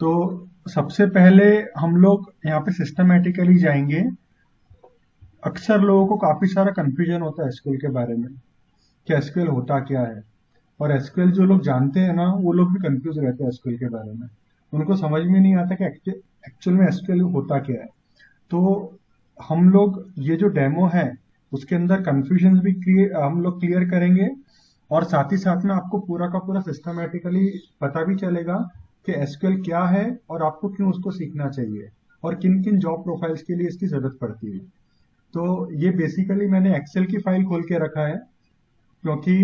तो सबसे पहले हम लोग यहाँ पे सिस्टमेटिकली जाएंगे। अक्सर लोगों को काफी सारा कंफ्यूजन होता है एसक्यूएल के बारे में कि एसक्यूएल होता क्या है। और एसक्यूएल जो लोग जानते हैं ना, वो लोग भी कंफ्यूज रहते हैं एसक्यूएल के बारे में। उनको समझ में नहीं आता कि एक्चुअल में एसक्यूएल होता क्या है। तो हम लोग ये जो डेमो है उसके अंदर कंफ्यूजन भी हम लोग क्लियर करेंगे। और साथ ही साथ में आपको पूरा का पूरा सिस्टमेटिकली पता भी चलेगा कि एसक्यूएल क्या है और आपको क्यों उसको सीखना चाहिए और किन किन जॉब प्रोफाइल्स के लिए इसकी जरूरत पड़ती है। तो ये बेसिकली मैंने एक्सेल की फाइल खोल के रखा है, क्योंकि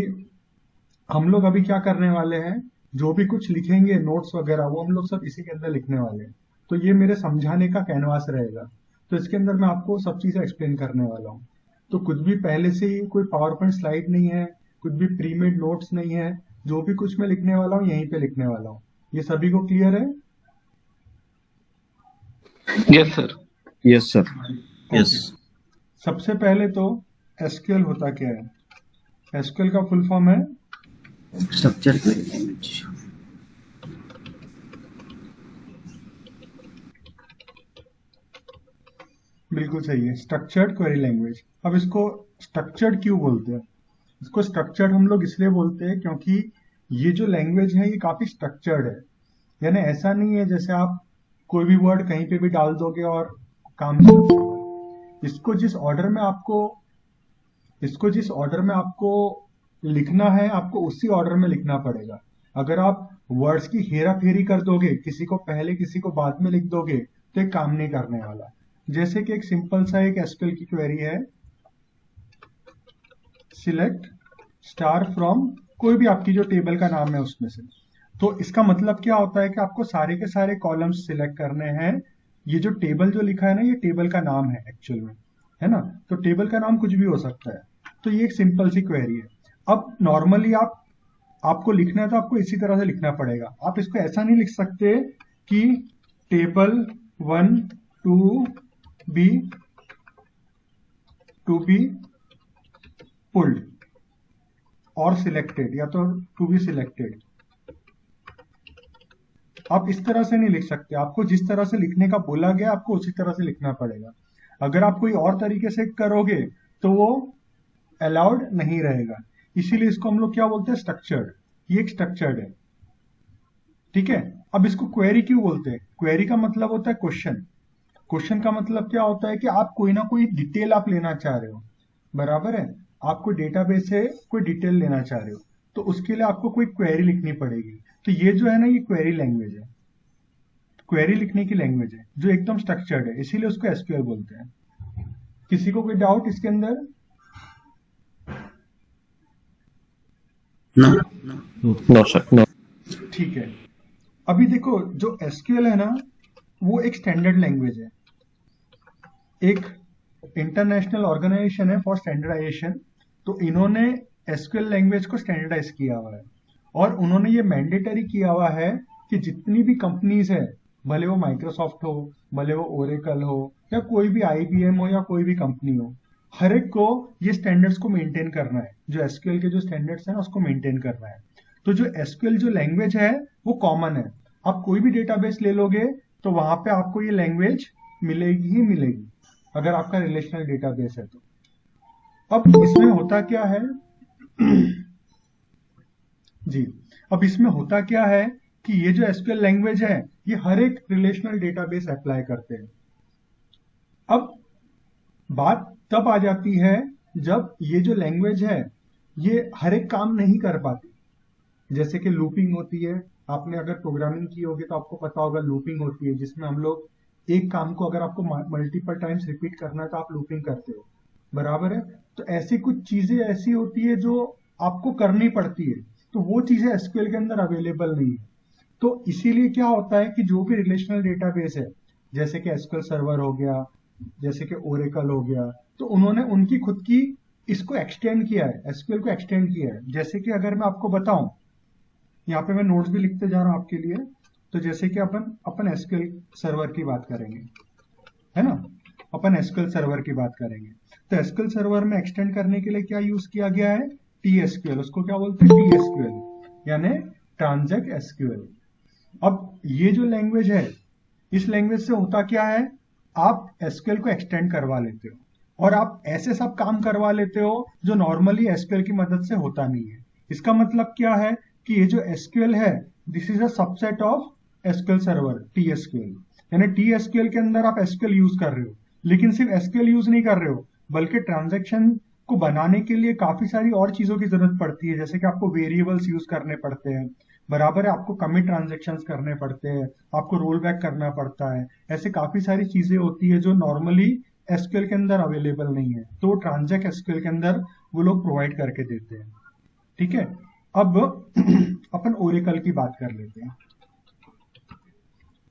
हम लोग अभी क्या करने वाले हैं, जो भी कुछ लिखेंगे नोट्स वगैरह वो हम लोग सब इसी के अंदर लिखने वाले हैं। तो ये मेरे समझाने का कैनवास रहेगा। तो इसके अंदर मैं आपको सब चीजें एक्सप्लेन करने वाला हूँ। तो कुछ भी पहले से ही कोई पावर पॉइंट स्लाइड नहीं है, कुछ भी प्री मेड नोट्स नहीं है। जो भी कुछ मैं लिखने वाला हूँ यहीं पे लिखने वाला हूँ। ये सभी को क्लियर है? Yes sir. Yes sir. Yes. सबसे पहले तो एसक्यूएल होता क्या है? एसक्यूएल का फुल फॉर्म है स्ट्रक्चर क्वेरी लैंग्वेज। बिल्कुल सही है, स्ट्रक्चर्ड क्वेरी लैंग्वेज। अब इसको स्ट्रक्चर्ड क्यों बोलते हैं? इसको स्ट्रक्चर्ड हम लोग इसलिए बोलते हैं क्योंकि ये जो लैंग्वेज है ये काफी स्ट्रक्चर्ड है। यानी ऐसा नहीं है जैसे आप कोई भी वर्ड कहीं पे भी डाल दोगे और काम खत्म होगा। इसको जिस ऑर्डर में आपको लिखना है, आपको उसी ऑर्डर में लिखना पड़ेगा। अगर आप वर्ड्स की हेरा फेरी कर दोगे, किसी को पहले किसी को बाद में लिख दोगे, तो ये काम नहीं करने वाला। जैसे कि एक सिंपल सा एक एसक्यूएल की क्वेरी है, सिलेक्ट स्टार फ्रॉम, कोई भी आपकी जो टेबल का नाम है उसमें से। तो इसका मतलब क्या होता है कि आपको सारे के सारे कॉलम्स सिलेक्ट करने हैं। ये जो टेबल जो लिखा है ना, ये टेबल का नाम है एक्चुअल में, है ना। तो टेबल का नाम कुछ भी हो सकता है। तो ये एक सिंपल सी क्वेरी है। अब नॉर्मली आपको लिखना है तो आपको इसी तरह से लिखना पड़ेगा। आप इसको ऐसा नहीं लिख सकते कि table 1 B to be pulled और सिलेक्टेड, या तो टू बी सिलेक्टेड। आप इस तरह से नहीं लिख सकते। आपको जिस तरह से लिखने का बोला गया आपको उसी तरह से लिखना पड़ेगा। अगर आप कोई और तरीके से करोगे तो वो अलाउड नहीं रहेगा। इसीलिए इसको हम लोग क्या बोलते हैं, स्ट्रक्चर्ड। ये एक स्ट्रक्चर्ड है, ठीक है। अब इसको क्वेरी क्यों बोलते हैं? क्वेरी का मतलब होता है क्वेश्चन। क्वेश्चन का मतलब क्या होता है कि आप कोई ना कोई डिटेल आप लेना चाह रहे हो, बराबर है। आप कोई डेटाबेस से कोई डिटेल लेना चाह रहे हो, तो उसके लिए आपको कोई क्वेरी लिखनी पड़ेगी। तो ये जो है ना, ये क्वेरी लैंग्वेज है, क्वेरी लिखने की लैंग्वेज है जो एकदम स्ट्रक्चर्ड है, इसीलिए उसको एसक्यूएल बोलते हैं। किसी को कोई डाउट इसके अंदर? No sir, no. ठीक है। अभी देखो, जो एसक्यूएल है ना, वो एक स्टैंडर्ड लैंग्वेज है। एक इंटरनेशनल ऑर्गेनाइजेशन है फॉर स्टैंडर्डाइजेशन, तो इन्होंने एसक्यूएल लैंग्वेज को स्टैंडर्डाइज किया हुआ है। और उन्होंने ये मैंडेटरी किया हुआ है कि जितनी भी कंपनीज है, भले वो माइक्रोसॉफ्ट हो, भले वो ओरेकल हो, या कोई भी आईबीएम हो, या कोई भी कंपनी हो, हर एक को ये स्टैंडर्ड्स को मेंटेन करना है। जो एसक्यूएल के जो स्टैंडर्ड्स हैं उसको मेंटेन करना है। तो जो एसक्यूएल जो लैंग्वेज है वो कॉमन है। आप कोई भी डेटाबेस ले लोगे तो वहां पे आपको ये लैंग्वेज मिलेगी ही मिलेगी, अगर आपका रिलेशनल डेटाबेस है तो। अब इसमें होता क्या है जी, अब इसमें होता क्या है कि ये जो एसक्यूएल लैंग्वेज है ये हर एक रिलेशनल डेटाबेस अप्लाई करते हैं। अब बात तब आ जाती है जब ये जो लैंग्वेज है ये हर एक काम नहीं कर पाती। जैसे कि लूपिंग होती है, आपने अगर प्रोग्रामिंग की होगी तो आपको पता होगा लूपिंग होती है, जिसमें हम लोग एक काम को अगर आपको मल्टीपल टाइम्स रिपीट करना है तो आप लूपिंग करते हो, बराबर है। तो ऐसी कुछ चीजें ऐसी होती है जो आपको करनी पड़ती है, तो वो चीजें एसक्यूएल के अंदर अवेलेबल नहीं है। तो इसीलिए क्या होता है कि जो भी रिलेशनल डेटाबेस है, जैसे कि एसक्यूएल सर्वर हो गया, जैसे कि ओरेकल हो गया, तो उन्होंने उनकी खुद की इसको एक्सटेंड किया है, एसक्यूएल को एक्सटेंड किया है। जैसे कि अगर मैं आपको बताऊं, यहाँ पे मैं नोट्स भी लिखते जा रहा हूं आपके लिए। तो जैसे कि अपन एसक्यूएल सर्वर की बात करेंगे, है ना, अपन एसक्यूएल सर्वर की बात करेंगे। तो एसक्यूएल सर्वर में एक्सटेंड करने के लिए क्या यूज किया गया है, टीएसक्यूएल। उसको क्या बोलते हैं, टीएसक्यूएल, यानी ट्रांजैक्ट एसक्यूएल। अब ये जो लैंग्वेज है, इस लैंग्वेज से होता क्या है, आप एसक्यूएल को एक्सटेंड करवा लेते हो और आप ऐसे सब काम करवा लेते हो जो नॉर्मली एसक्यूएल की मदद से होता नहीं है। इसका मतलब क्या है कि ये जो एसक्यूएल है, this is a subset of SQL server, TSQL. यानी टीएसक्यूएल के अंदर आप एसक्यूएल यूज कर रहे हो, लेकिन सिर्फ एसक्यूएल यूज नहीं कर रहे हो, बल्कि ट्रांजैक्शन को बनाने के लिए काफी सारी और चीजों की जरूरत पड़ती है। जैसे कि आपको वेरिएबल्स यूज करने पड़ते हैं, बराबर है, आपको कमिट ट्रांजेक्शन्स करने पड़ते हैं, आपको रोल बैक करना पड़ता है। ऐसे काफी सारी चीजें होती है जो नॉर्मली एसक्यूएल के अंदर अवेलेबल नहीं है, तो ट्रांजैक्ट एसक्यूएल के अंदर वो लोग प्रोवाइड करके देते हैं। ठीक है, अब अपन ओरेकल की बात कर लेते हैं।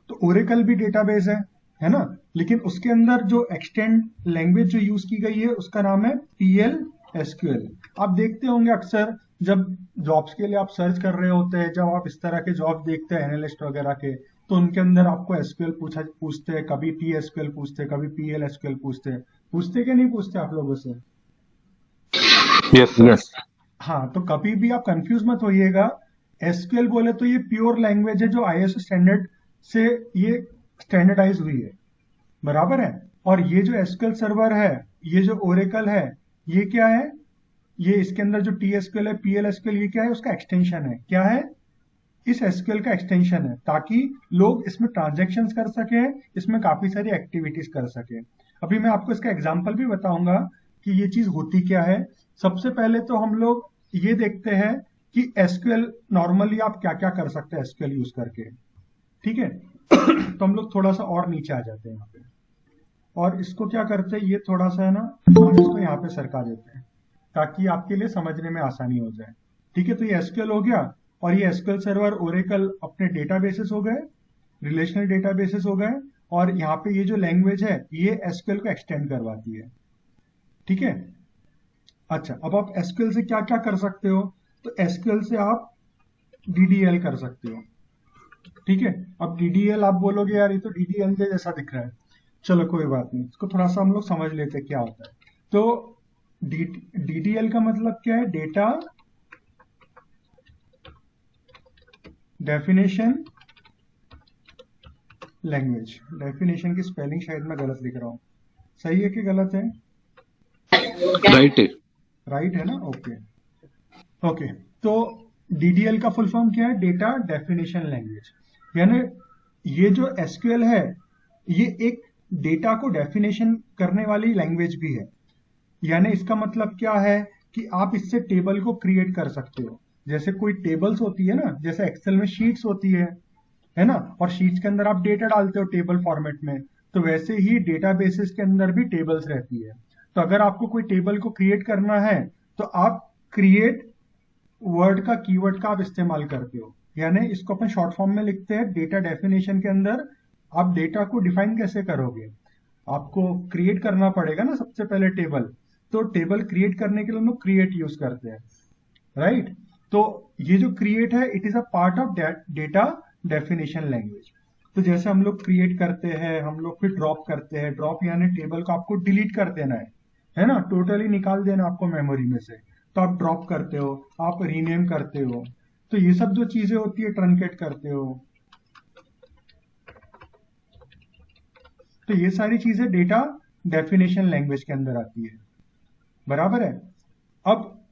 तो ओरेकल भी डेटाबेस है ना, लेकिन उसके अंदर जो एक्सटेंड लैंग्वेज जो यूज की गई है उसका नाम है पीएल एसक्यूएल। आप देखते होंगे अक्सर जब जॉब्स के लिए आप सर्च कर रहे होते हैं, जब आप इस तरह के जॉब देखते हैं एनालिस्ट वगैरह के, तो उनके अंदर आपको एसक्यूएल पूछते हैं, कभी टी एसक्यूएल पूछते हैं, कभी पीएल एसक्यूएल पूछते कि नहीं पूछते आप लोगों से? Yes yes. हाँ, तो कभी भी आप कंफ्यूज मत होइएगा। एसक्यूएल बोले तो ये प्योर लैंग्वेज है जो आईएसओ स्टैंडर्ड से ये स्टैंडर्डाइज हुई है, बराबर है। और ये जो एसक्यूएल सर्वर है, ये जो ओरेकल है, ये क्या है, ये इसके अंदर जो टी एसक्यूएल है, पीएल एसक्यूएल, ये क्या है, उसका एक्सटेंशन है। क्या है? इस एसक्यूएल का एक्सटेंशन है, ताकि लोग इसमें ट्रांजेक्शन्स कर सके, इसमें काफी सारी एक्टिविटीज कर सके। अभी मैं आपको इसका एग्जांपल भी बताऊंगा कि ये चीज होती क्या है। सबसे पहले तो हम लोग ये देखते हैं कि एसक्यूएल नॉर्मली आप क्या क्या कर सकते हैं एसक्यूएल यूज करके। ठीक है, तो हम लोग थोड़ा सा और नीचे आ जाते हैं यहाँ पे, और इसको क्या करते हैं, ये थोड़ा सा है ना, हम इसको यहाँ पे सरका देते हैं ताकि आपके लिए समझने में आसानी हो जाए। ठीक है, तो ये एसक्यूएल हो गया, और ये एसक्यूएल सर्वर ओरेकल अपने डेटाबेसेस हो गए, रिलेशनल डेटाबेसेस हो गए, और यहाँ पे ये जो लैंग्वेज है ये एसक्यूएल को एक्सटेंड करवाती है। ठीक है, अच्छा, अब आप एसक्यूएल से क्या क्या कर सकते हो? तो एसक्यूएल से आप डीडीएल कर सकते हो। ठीक है, अब डीडीएल आप बोलोगे यार ये तो डीडीएल के जैसा दिख रहा है, चलो कोई बात नहीं, इसको थोड़ा सा हम लोग समझ लेते हैं क्या होता है। तो डीडीएल का मतलब क्या है? Data definition language. डेफिनेशन की स्पेलिंग शायद मैं गलत लिख रहा हूँ, सही है कि गलत है? राइट है। राइट है ना, ओके ओके। तो डीडीएल का फुल फॉर्म क्या है? Data definition language. यानी ये जो एसक्यूएल है ये एक डेटा को डेफिनेशन करने वाली लैंग्वेज भी है। यानी इसका मतलब क्या है कि आप इससे टेबल को क्रिएट कर सकते हो। जैसे कोई टेबल्स होती है ना, जैसे एक्सेल में शीट्स होती है ना, और शीट्स के अंदर आप डेटा डालते हो टेबल फॉर्मेट में, तो वैसे ही डेटाबेसेस के अंदर भी टेबल्स रहती है। तो अगर आपको कोई टेबल को क्रिएट करना है तो आप क्रिएट वर्ड का कीवर्ड का आप इस्तेमाल करते हो। यानी इसको अपन शॉर्ट फॉर्म में लिखते हैं डेटा डेफिनेशन के अंदर। आप डेटा को डिफाइन कैसे करोगे? आपको क्रिएट करना पड़ेगा ना सबसे पहले टेबल, तो टेबल क्रिएट करने के लिए हम लोग क्रिएट यूज करते हैं, राइट। तो ये जो क्रिएट है it is a part of data definition language. तो जैसे हम लोग क्रिएट करते हैं, हम लोग फिर ड्रॉप करते हैं। ड्रॉप यानी टेबल को आपको डिलीट कर देना है ना, टोटली निकाल देना आपको मेमोरी में से, तो आप ड्रॉप करते हो, आप रीनेम करते हो। तो ये सब जो चीजें होती है, ट्रंकेट करते हो, तो ये सारी चीजें डेटा डेफिनेशन लैंग्वेज के अंदर आती है, बराबर है। अब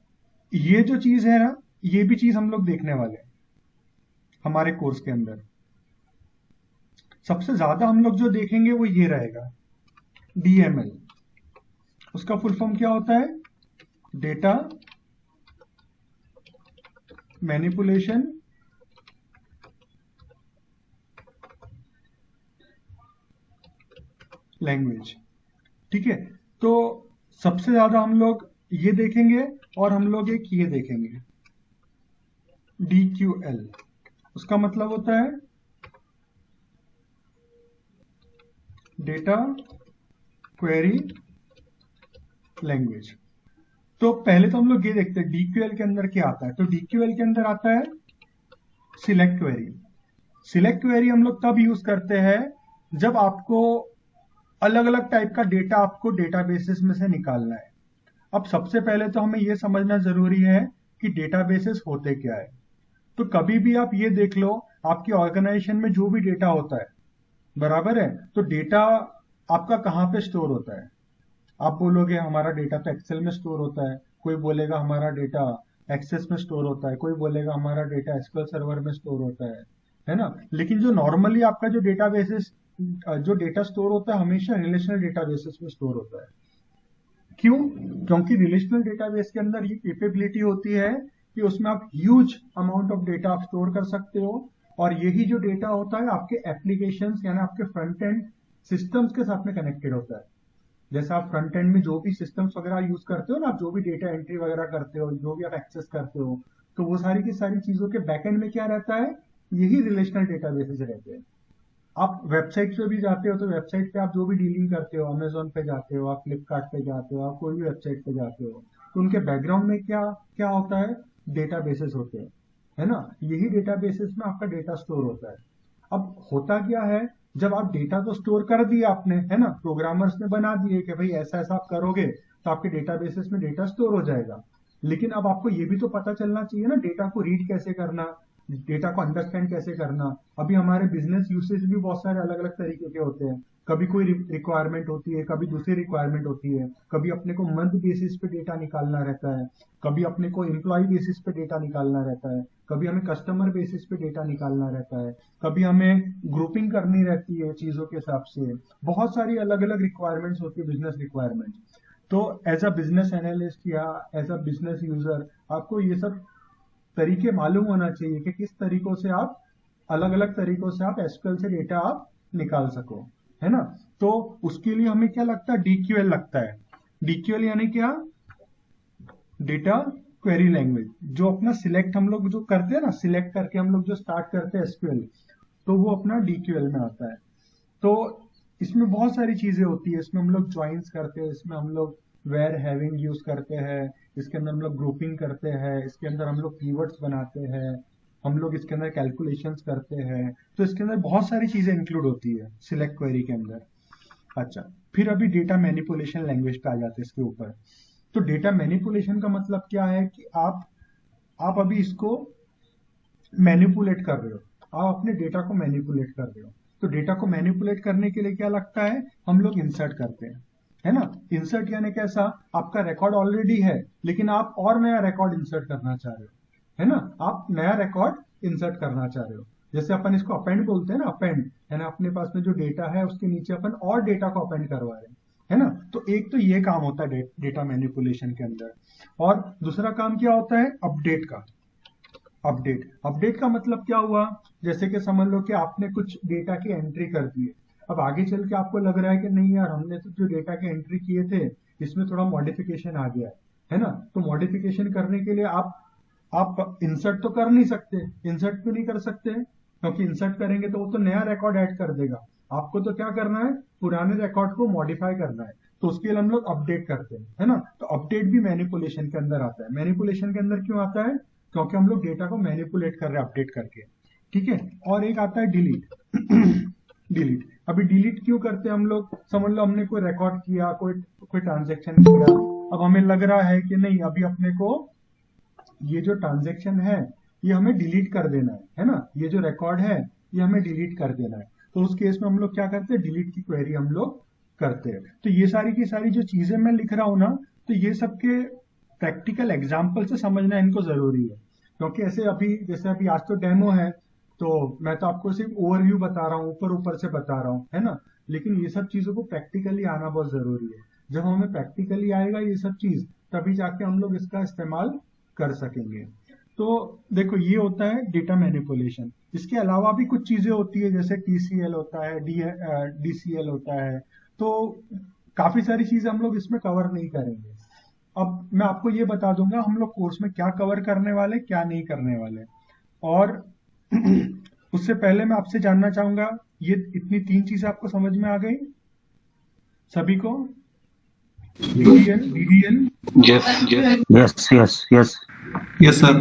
ये जो चीज है ना, ये भी चीज हम लोग देखने वाले हैं हमारे कोर्स के अंदर। सबसे ज्यादा हम लोग जो देखेंगे वो ये रहेगा, डीएमएल। उसका फुल फॉर्म क्या होता है? Data manipulation language. ठीक है, तो सबसे ज्यादा हम लोग ये देखेंगे, और हम लोग एक ये देखेंगे DQL। उसका मतलब होता है डेटा क्वेरी लैंग्वेज। तो पहले तो हम लोग ये देखते हैं DQL के अंदर क्या आता है। तो DQL के अंदर आता है सिलेक्ट क्वेरी। सिलेक्ट क्वेरी हम लोग तब यूज करते हैं जब आपको अलग अलग टाइप का डेटा आपको डेटाबेसेस में से निकालना है। अब सबसे पहले तो हमें यह समझना जरूरी है कि डेटाबेसेस होते क्या है। तो कभी भी आप ये देख लो आपकी ऑर्गेनाइजेशन में जो भी डेटा होता है, बराबर है, तो डेटा आपका कहाँ पे स्टोर होता है? आप बोलोगे हमारा डेटा तो एक्सेल में स्टोर होता है, कोई बोलेगा हमारा डेटा एक्सेस में स्टोर होता है, कोई बोलेगा हमारा डेटा एसक्यूएल सर्वर में स्टोर होता है ना। लेकिन जो नॉर्मली आपका जो डेटाबेसेस जो डेटा स्टोर होता है हमेशा रिलेशनल डेटाबेसेस में स्टोर होता है। क्यों? क्योंकि रिलेशनल डेटाबेस के अंदर ये कैपेबिलिटी होती है कि उसमें आप ह्यूज अमाउंट ऑफ डेटा आप स्टोर कर सकते हो, और यही जो डेटा होता है आपके एप्लीकेशंस यानी आपके फ्रंट एंड सिस्टम्स के साथ में कनेक्टेड होता है। जैसे आप फ्रंट एंड में जो भी सिस्टम्स वगैरह यूज करते हो ना, आप जो भी डेटा एंट्री वगैरह करते हो, जो भी आप एक्सेस करते हो, तो वो सारी की सारी चीजों के बैकएंड में क्या रहता है? यही रिलेशनल डेटाबेसेस रहते हैं। आप वेबसाइट पे भी जाते हो तो वेबसाइट पे आप जो भी डीलिंग करते हो, अमेजोन पे जाते हो, आप फ्लिपकार्ट पे जाते हो, आप कोई भी वेबसाइट पे जाते हो, तो उनके बैकग्राउंड में क्या क्या होता है? डेटाबेसेस होते हैं, है ना। यही डेटाबेसेस में आपका डेटा स्टोर होता है। अब होता क्या है, जब आप डेटा तो स्टोर कर दिए आपने, है ना, प्रोग्रामर्स ने बना दिए कि भाई ऐसा ऐसा आप करोगे तो आपके डेटाबेसेस में डेटा स्टोर हो जाएगा। लेकिन अब आपको ये भी तो पता चलना चाहिए ना, डेटा को रीड कैसे करना, डेटा को अंडरस्टैंड कैसे करना। अभी हमारे बिजनेस यूसेज भी बहुत सारे अलग अलग तरीके के होते हैं। कभी कोई रिक्वायरमेंट होती है, कभी दूसरी रिक्वायरमेंट होती है, कभी अपने को मंथ बेसिस पे डेटा निकालना रहता है, कभी अपने को एम्प्लॉय बेसिस पे डेटा निकालना रहता है, कभी हमें कस्टमर बेसिस पे डेटा निकालना रहता है, कभी हमें ग्रुपिंग करनी रहती है चीजों के हिसाब से। बहुत सारी अलग अलग रिक्वायरमेंट्स होती है, बिजनेस रिक्वायरमेंट। तो एज अ बिजनेस एनालिस्ट या एज अ बिजनेस यूजर आपको ये सब तरीके मालूम होना चाहिए कि किस तरीकों से आप अलग अलग तरीकों से आप एसक्यूएल से डेटा आप निकाल सको, है ना। तो उसके लिए हमें क्या लगता है? डीक्यूएल लगता है। डीक्यूएल यानी क्या? Data query language. जो अपना सिलेक्ट हम लोग जो करते हैं ना, सिलेक्ट करके हम लोग जो स्टार्ट करते हैं एसक्यूएल, तो वो अपना डीक्यूएल में आता है। तो इसमें बहुत सारी चीजें होती है। इसमें हम लोग ज्वाइंस करते हैं, इसमें हम लोग वेयर हैविंग यूज करते हैं, इसके अंदर हम लोग ग्रुपिंग करते हैं, इसके अंदर हम लोग कीवर्ड्स बनाते हैं, हम लोग इसके अंदर कैलकुलेशंस करते हैं। तो इसके अंदर बहुत सारी चीजें इंक्लूड होती है सिलेक्ट क्वेरी के अंदर। अच्छा, फिर अभी डेटा मैनिपुलेशन लैंग्वेज पे आ जाते हैं इसके ऊपर। तो डेटा मैनिपुलेशन का मतलब क्या है कि आप अभी इसको मैनिपुलेट कर रहे हो, आप अपने डेटा को मैनिपुलेट कर रहे हो। तो डेटा को मैनिपुलेट करने के लिए क्या लगता है? हम लोग इंसर्ट करते हैं, है ना। इंसर्ट यानी कैसा? आपका रिकॉर्ड ऑलरेडी है लेकिन आप और नया रिकॉर्ड इंसर्ट करना चाह रहे हो, है ना। आप नया रिकॉर्ड इंसर्ट करना चाह रहे हो। जैसे अपन इसको अपेंड बोलते हैं ना, अपेंड, है ना। अपने पास में जो डेटा है उसके नीचे अपन और डेटा को अपेंड करवा रहे हैं, है ना। तो एक तो ये काम होता है डेटा मैनिपुलेशन के अंदर। और दूसरा काम क्या होता है? अपडेट का। अपडेट का मतलब क्या हुआ? जैसे कि समझ लो कि आपने कुछ डेटा की एंट्री कर दी है। अब आगे चल के आपको लग रहा है कि नहीं यार, हमने तो जो डेटा की एंट्री किए थे इसमें थोड़ा मॉडिफिकेशन आ गया है ना। तो मॉडिफिकेशन करने के लिए आप इंसर्ट तो कर नहीं सकते। इंसर्ट क्यों नहीं कर सकते? क्योंकि इंसर्ट करेंगे तो वो तो नया रिकॉर्ड ऐड कर देगा। आपको तो क्या करना है? पुराने रिकॉर्ड को मॉडिफाई करना है। तो उसके लिए हम लोग अपडेट करते हैं, है ना। तो अपडेट भी मैनिपुलेशन के अंदर आता है। मैनिपुलेशन के अंदर क्यों आता है? क्योंकि हम लोग डेटा को मैनिपुलेट कर रहे हैं अपडेट करके, ठीक है। और एक आता है डिलीट। डिलीट। अभी डिलीट क्यों करते हैं हम लोग? समझ लो हमने कोई रिकॉर्ड किया, कोई ट्रांजेक्शन किया, अब हमें लग रहा है कि नहीं, अभी अपने को ये जो ट्रांजेक्शन है ये हमें डिलीट कर देना है ना। ये जो रिकॉर्ड है ये हमें डिलीट कर देना है। तो उस केस में हम लोग क्या करते हैं? डिलीट की क्वेरी हम लोग करते हैं। तो ये सारी की सारी जो चीजें मैं लिख रहा हूं ना, तो ये सबके प्रैक्टिकल एग्जाम्पल से समझना इनको जरूरी है। क्योंकि ऐसे अभी जैसे अभी आज तो डेमो है, तो मैं तो आपको सिर्फ ओवरव्यू बता रहा हूँ, ऊपर ऊपर से बता रहा हूँ, है ना। लेकिन ये सब चीजों को प्रैक्टिकली आना बहुत जरूरी है। जब हमें प्रैक्टिकली आएगा ये सब चीज, तभी जाके हम लोग इसका इस्तेमाल कर सकेंगे। तो देखो, ये होता है डेटा मैनिपुलेशन। इसके अलावा भी कुछ चीजें होती है, जैसे TCL होता है, DCL होता है। तो काफी सारी चीजें हम लोग इसमें कवर नहीं करेंगे। अब मैं आपको ये बता दूंगा हम लोग कोर्स में क्या कवर करने वाले, क्या नहीं करने वाले। और उससे पहले मैं आपसे जानना चाहूंगा, ये इतनी 3 चीजें आपको समझ में आ गई सभी को? DDL, Yes. Yes. Yes, yes, yes. Yes, sir.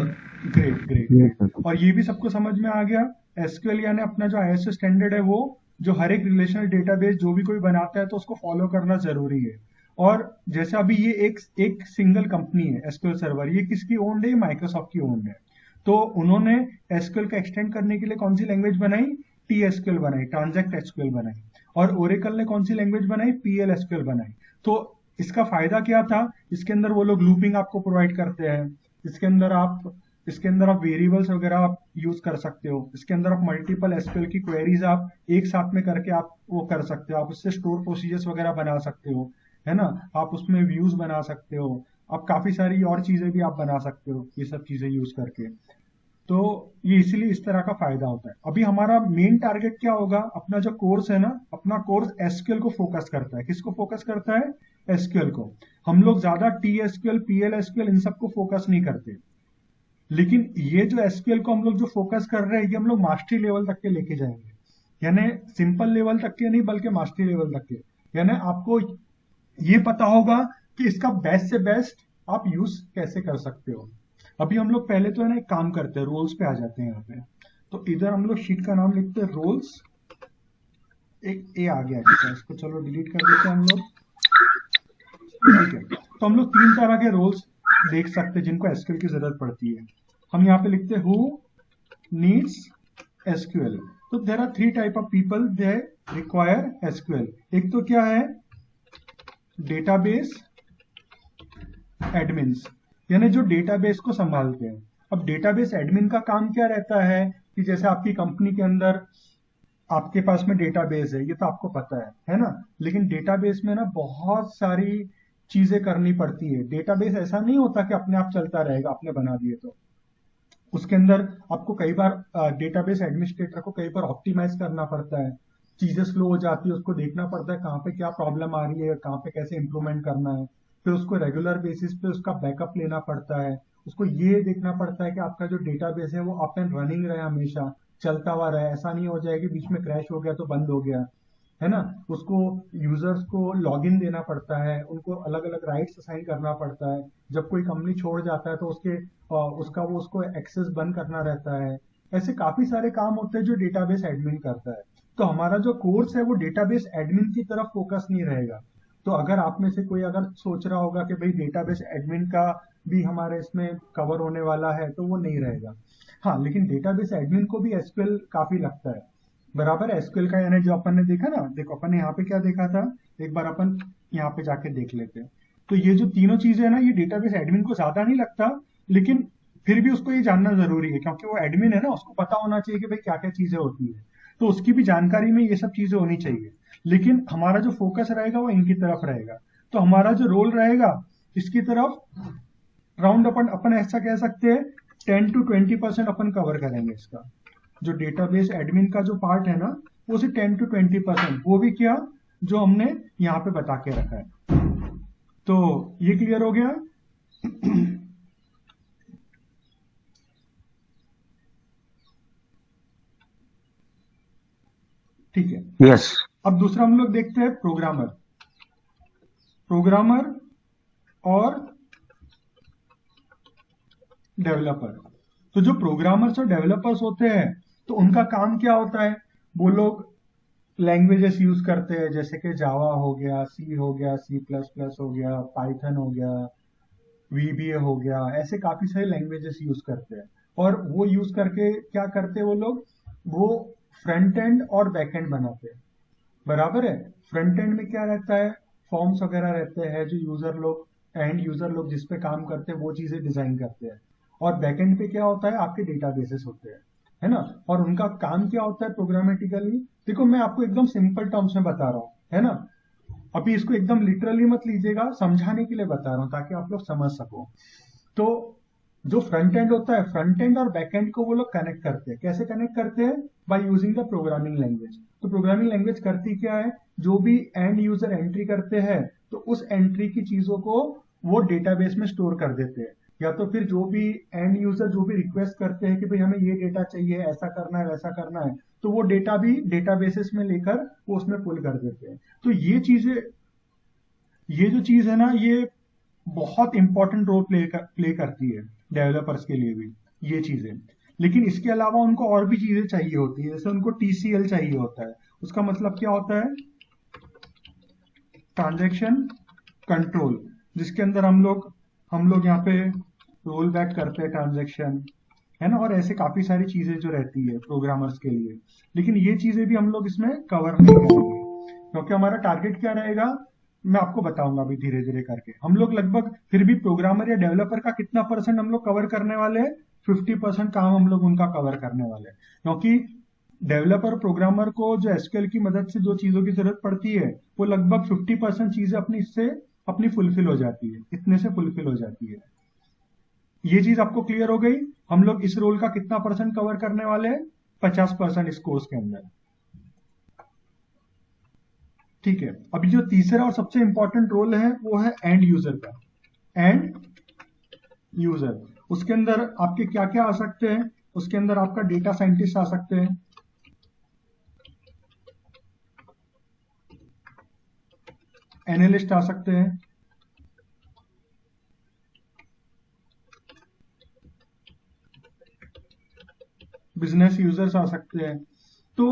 Great great. और ये भी सबको समझ में आ गया एसक्यूएल यानी अपना जो ISO स्टैंडर्ड है, वो जो हर एक रिलेशनल डेटाबेस जो भी कोई बनाता है तो उसको फॉलो करना जरूरी है। और जैसे अभी ये एक सिंगल कंपनी है एसक्यूएल सर्वर, ये किसकी ओन्ड है? माइक्रोसॉफ्ट की ओन्ड है। तो उन्होंने एसक्यूएल का एक्सटेंड करने के लिए कौन सी लैंग्वेज बनाई? टीएसक्यूएल बनाई, ट्रांजैक्ट एसक्यूएल बनाई। और ओरेकल ने कौन सी लैंग्वेज बनाई? पीएल एसक्यूएल बनाई। तो इसका फायदा क्या था? इसके अंदर वो लोग लूपिंग आपको प्रोवाइड करते हैं, इसके अंदर आप वेरिएबल्स वगैरह आप यूज कर सकते हो, इसके अंदर आप मल्टीपल एसक्यूएल की क्वेरीज आप एक साथ में करके आप वो कर सकते हो, आप उससे स्टोर प्रोसीजर्स वगैरह बना सकते हो, है ना। आप उसमें व्यूज बना सकते हो, आप काफी सारी और चीजें भी आप बना सकते हो ये सब चीजें यूज करके। तो ये इसीलिए इस तरह का फायदा होता है। अभी हमारा मेन टारगेट क्या होगा? अपना जो कोर्स है ना, अपना कोर्स एसक्यूएल को फोकस करता है। किसको फोकस करता है? एसक्यूएल को। हम लोग ज्यादा टी एसक्यूएल, पीएल एसक्यूएल इन सबको फोकस नहीं करते, लेकिन ये जो एसक्यूएल को हम लोग जो फोकस कर रहे हैं ये हम लोग मास्टरी लेवल तक के लेके जाएंगे, यानी सिंपल लेवल तक के नहीं बल्कि मास्टरी लेवल तक के। यानी आपको ये पता होगा कि इसका बेस्ट से बेस्ट आप यूज कैसे कर सकते हो। अभी हम लोग पहले तो है ना एक काम करते हैं, रोल्स पे आ जाते हैं यहाँ पे। तो इधर हम लोग शीट का नाम लिखते हैं रोल्स, एक ए आ गया, ठीक है, इसको चलो डिलीट कर देते हैं हम लोग, ठीक है। तो हम लोग 3 तरह के रोल्स देख सकते हैं जिनको एसक्यूएल की जरूरत पड़ती है। हम यहाँ पे लिखते हैं हु नीड्स एसक्यूएल। तो there are 3 type of people they require SQL. एक तो क्या है? डेटाबेस एडमिन्स, यानी जो डेटाबेस को संभालते हैं। अब डेटाबेस एडमिन का काम क्या रहता है कि जैसे आपकी कंपनी के अंदर आपके पास में डेटाबेस है, ये तो आपको पता है ना। लेकिन डेटाबेस में ना बहुत सारी चीजें करनी पड़ती है। डेटाबेस ऐसा नहीं होता कि अपने आप चलता रहेगा, आपने बना दिए तो। उसके अंदर आपको कई बार डेटाबेस एडमिनिस्ट्रेटर को कई बार ऑप्टिमाइज करना पड़ता है, चीजें स्लो हो जाती है, उसको देखना पड़ता है कहाँ पे क्या प्रॉब्लम आ रही है, कहाँ पे कैसे इंप्रूवमेंट करना है। फिर उसको रेगुलर बेसिस पे उसका बैकअप लेना पड़ता है, उसको ये देखना पड़ता है कि आपका जो डेटाबेस है वो अप एंड रनिंग रहे, हमेशा चलता हुआ रहे, ऐसा नहीं हो जाए कि बीच में क्रैश हो गया तो बंद हो गया, है ना। उसको यूजर्स को लॉगिन देना पड़ता है, उनको अलग अलग राइट्स असाइन करना पड़ता है। जब कोई कंपनी छोड़ जाता है तो उसको एक्सेस बंद करना रहता है। ऐसे काफी सारे काम होते हैं जो डेटाबेस एडमिन करता है। तो हमारा जो कोर्स है वो डेटाबेस एडमिन की तरफ फोकस नहीं रहेगा। तो अगर आप में से कोई अगर सोच रहा होगा कि भाई डेटाबेस एडमिन का भी हमारे इसमें कवर होने वाला है, तो वो नहीं रहेगा। हाँ, लेकिन डेटाबेस एडमिन को भी एसक्यूएल काफी लगता है, बराबर है। एसक्यूएल का यानी जो अपन ने देखा ना, देखो अपन ने यहाँ पे क्या देखा था, एक बार अपन यहाँ पे जाके देख लेते हैं। तो ये जो तीनों चीजें है ना, ये डेटाबेस एडमिन को ज्यादा नहीं लगता, लेकिन फिर भी उसको ये जानना जरूरी है, क्योंकि वो एडमिन है ना, उसको पता होना चाहिए कि भाई क्या क्या चीजें होती है। तो उसकी भी जानकारी में ये सब चीजें होनी चाहिए। लेकिन हमारा जो फोकस रहेगा वो इनकी तरफ रहेगा। तो हमारा जो रोल रहेगा इसकी तरफ राउंड अपन ऐसा कह सकते हैं 10 to 20% अपन कवर करेंगे इसका। जो डेटाबेस एडमिन का जो पार्ट है ना, वो से 10 to 20%, वो भी क्या जो हमने यहाँ पे बता के रखा है। तो ये क्लियर हो गया? ठीक है, यस। अब दूसरा हम लोग देखते हैं प्रोग्रामर और डेवलपर। तो जो प्रोग्रामर्स और डेवलपर्स होते हैं तो उनका काम क्या होता है? वो लोग लैंग्वेजेस यूज करते हैं, जैसे कि जावा हो गया, सी हो गया, C++ हो गया, पाइथन हो गया, VBA हो गया, ऐसे काफी सारे लैंग्वेजेस यूज करते हैं। और वो यूज करके क्या करते हैं वो लोग? वो फ्रंट एंड और बैक एंड बनाते हैं, बराबर है। फ्रंट एंड में क्या रहता है? फॉर्म्स वगैरह रहते हैं जो एंड यूजर लोग जिस पे काम करते हैं वो चीजें डिजाइन करते हैं। और बैकएंड पे क्या होता है? आपके डेटाबेसेस होते हैं, है ना। और उनका काम क्या होता है प्रोग्रामेटिकली? देखो मैं आपको एकदम सिंपल टर्म्स में बता रहा हूँ, है ना। अभी इसको एकदम लिटरली मत लीजिएगा, समझाने के लिए बता रहा हूँ ताकि आप लोग समझ सको। तो जो फ्रंट एंड होता है, फ्रंट एंड और बैक एंड को वो लोग कनेक्ट करते हैं। कैसे कनेक्ट करते हैं? By using the programming language. तो प्रोग्रामिंग लैंग्वेज करती क्या है? जो भी एंड यूजर एंट्री करते हैं तो उस एंट्री की चीजों को वो डेटाबेस में स्टोर कर देते हैं। या तो फिर जो भी एंड यूजर जो भी रिक्वेस्ट करते हैं कि भाई हमें ये डेटा चाहिए, ऐसा करना है, वैसा करना है, तो वो डेटा भी डेटाबेसेस में लेकर वो उसमें पुल कर देते हैं। तो ये जो चीज है ना, ये बहुत इंपॉर्टेंट रोल प्ले करती है डेवलपर्स के लिए भी ये चीजें। लेकिन इसके अलावा उनको और भी चीजें चाहिए होती है, जैसे उनको TCL चाहिए होता है। उसका मतलब क्या होता है? ट्रांजैक्शन कंट्रोल, जिसके अंदर हम लोग यहाँ पे रोल बैक करते हैं ट्रांजैक्शन, है ना, और ऐसे काफी सारी चीजें जो रहती है प्रोग्रामर्स के लिए। लेकिन ये चीजें भी हम लोग इसमें कवर नहीं करेंगे, क्योंकि हमारा टारगेट क्या रहेगा मैं आपको बताऊंगा अभी धीरे धीरे करके। हम लोग लगभग फिर भी प्रोग्रामर या डेवलपर का कितना परसेंट हम लोग कवर करने वाले हैं, 50% काम हम लोग उनका कवर करने वाले हैं। क्योंकि डेवलपर प्रोग्रामर को जो एसक्यूएल की मदद से जो चीजों की जरूरत पड़ती है वो लगभग 50% चीजें अपनी फुलफिल हो जाती है, इतने से फुलफिल हो जाती है। ये चीज आपको क्लियर हो गई। हम लोग इस रोल का कितना परसेंट कवर करने वाले हैं, 50% इस कोर्स के अंदर। ठीक है, अभी जो तीसरा और सबसे इंपॉर्टेंट रोल है वो है एंड यूजर का। एंड यूजर, उसके अंदर आपके क्या क्या आ सकते हैं, उसके अंदर आपका डेटा साइंटिस्ट आ सकते हैं, एनालिस्ट आ सकते हैं, बिजनेस यूजर्स आ सकते हैं। तो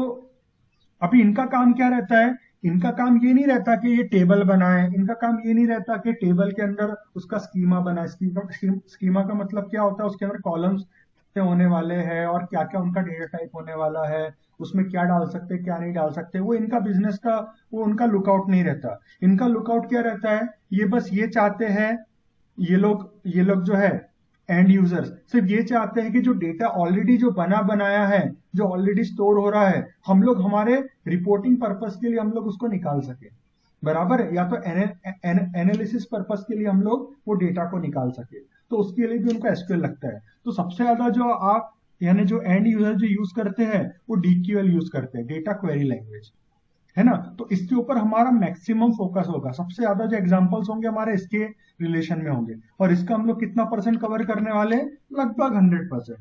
अभी इनका काम क्या रहता है, इनका काम ये नहीं रहता कि ये टेबल बनाए, इनका काम ये नहीं रहता कि टेबल के अंदर उसका स्कीमा बनाए। स्कीमा का मतलब क्या होता है, उसके अंदर कॉलम्स होने वाले हैं और क्या क्या उनका डेटा टाइप होने वाला है, उसमें क्या डाल सकते हैं क्या नहीं डाल सकते, वो इनका बिजनेस का वो उनका लुकआउट नहीं रहता। इनका लुकआउट क्या रहता है, ये बस ये चाहते हैं, ये लोग जो है एंड यूजर्स सिर्फ ये चाहते हैं कि जो डेटा ऑलरेडी जो बना बनाया है, जो ऑलरेडी स्टोर हो रहा है, हम लोग हमारे रिपोर्टिंग पर्पस के लिए हम लोग उसको निकाल सके, बराबर है, या तो एनालिसिस पर्पस के लिए हम लोग वो डेटा को निकाल सके, तो उसके लिए भी उनको एसक्यूएल लगता है। तो सबसे ज्यादा जो आप यानी जो एंड यूजर जो यूज करते हैं वो डीक्यूएल यूज करते हैं, डेटा क्वेरी लैंग्वेज, है ना। तो इसके ऊपर हमारा मैक्सिमम फोकस होगा, सबसे ज्यादा जो एग्जांपल्स होंगे हमारे इसके रिलेशन में होंगे, और इसका हम लोग कितना परसेंट कवर करने वाले हैं, लगभग 100%,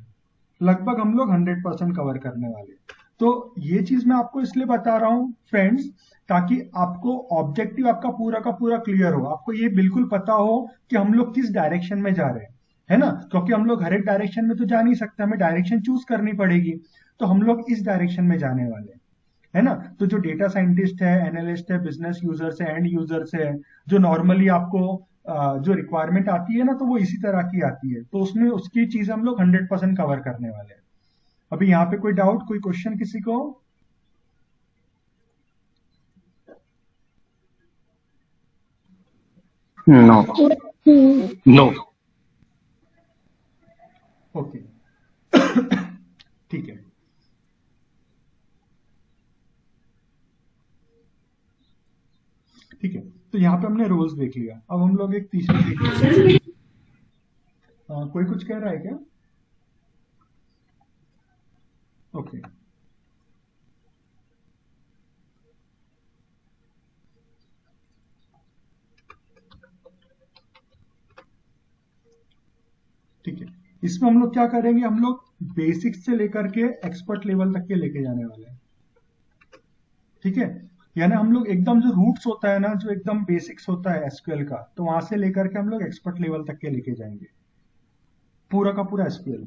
लगभग हम लोग 100% कवर करने वाले। तो ये चीज मैं आपको इसलिए बता रहा हूं फ्रेंड्स, ताकि आपको ऑब्जेक्टिव आपका पूरा का पूरा क्लियर हो, आपको ये बिल्कुल पता हो कि हम लोग किस डायरेक्शन में जा रहे हैं, है ना। क्योंकि हम लोग हर एक डायरेक्शन में तो जा नहीं सकते, हमें डायरेक्शन चूज करनी पड़ेगी, तो हम लोग इस डायरेक्शन में जाने वाले हैं, है ना। तो जो डेटा साइंटिस्ट है, एनालिस्ट है, बिजनेस यूजर्स है, एंड यूजर्स है, जो नॉर्मली आपको जो रिक्वायरमेंट आती है ना, तो वो इसी तरह की आती है, तो उसमें उसकी चीज हम लोग 100% कवर करने वाले हैं। अभी यहाँ पे कोई डाउट, कोई क्वेश्चन किसी को? नो। नो। ओके ठीक है। ठीक है, तो यहाँ पे हमने रोल्स देख लिया, अब हम लोग एक तीसरी चीज देखते हैं। कोई कुछ कह रहा है क्या? ओके, ठीक है, इसमें हम लोग क्या करेंगे, हम लोग बेसिक्स से लेकर के एक्सपर्ट लेवल तक के लेके जाने वाले हैं। ठीक है, यानी हम लोग एकदम जो रूट्स होता है ना, जो एकदम बेसिक्स होता है एसक्यूएल का, तो वहां से लेकर के हम लोग एक्सपर्ट लेवल तक के लेके जाएंगे, पूरा का पूरा एसक्यूएल,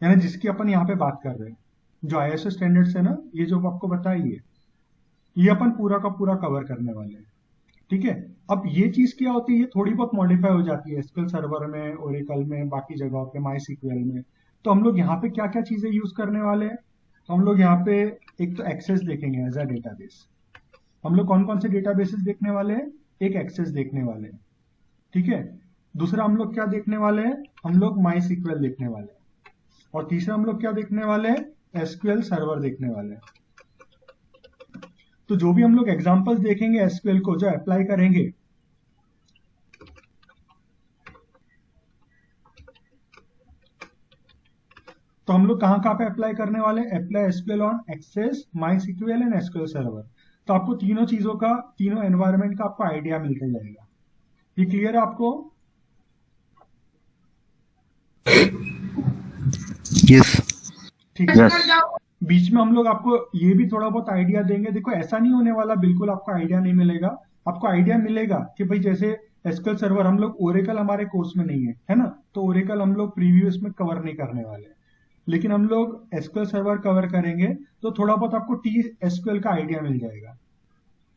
यानी जिसकी अपन यहाँ पे बात कर रहे हैं, जो आईएसओ स्टैंडर्ड्स है ना, ये जो आपको बताइए, ये अपन पूरा का पूरा कवर करने वाले हैं। ठीक है, अब ये चीज क्या होती है, थोड़ी बहुत मॉडिफाई हो जाती है एसक्यूएल सर्वर में, ओरेकल में, बाकी जगहों पे, माई सीक्वल में। तो हम लोग यहाँ पे क्या क्या चीजें यूज करने वाले हैं, हम लोग यहाँ पे एक तो एक्सेस देखेंगे एज अ डेटाबेस। हम लोग कौन कौन से डेटाबेसेस देखने वाले हैं, एक एक्सेस देखने वाले हैं। ठीक है, दूसरा हम लोग क्या देखने वाले हैं, हम लोग माई सीक्वल देखने वाले हैं, और तीसरा हम लोग क्या देखने वाले हैं, एसक्यूएल सर्वर देखने वाले हैं। तो जो भी हम लोग एग्जांपल्स देखेंगे एसक्यूएल को जो अप्लाई करेंगे, तो हम लोग कहां कहां पे अप्लाई करने वाले हैं, apply SQL on Access, MySQL and SQL server. तो आपको तीनों चीजों का, तीनों एनवायरमेंट का आपको आइडिया मिलते जाएगा। ये क्लियर है आपको? यस। ठीक है, बीच में हम लोग आपको ये भी थोड़ा बहुत आइडिया देंगे। देखो ऐसा नहीं होने वाला बिल्कुल आपको आइडिया नहीं मिलेगा, आपको आइडिया मिलेगा कि भाई जैसे एसक्यूएल सर्वर हम लोग, ओरेकल हमारे कोर्स में नहीं है ना, तो ओरेकल हम लोग प्रीवियस में कवर नहीं करने वाले, लेकिन हम लोग एसक्यूएल सर्वर कवर करेंगे, तो थोड़ा बहुत आपको टी एसक्यूएल का आइडिया मिल जाएगा।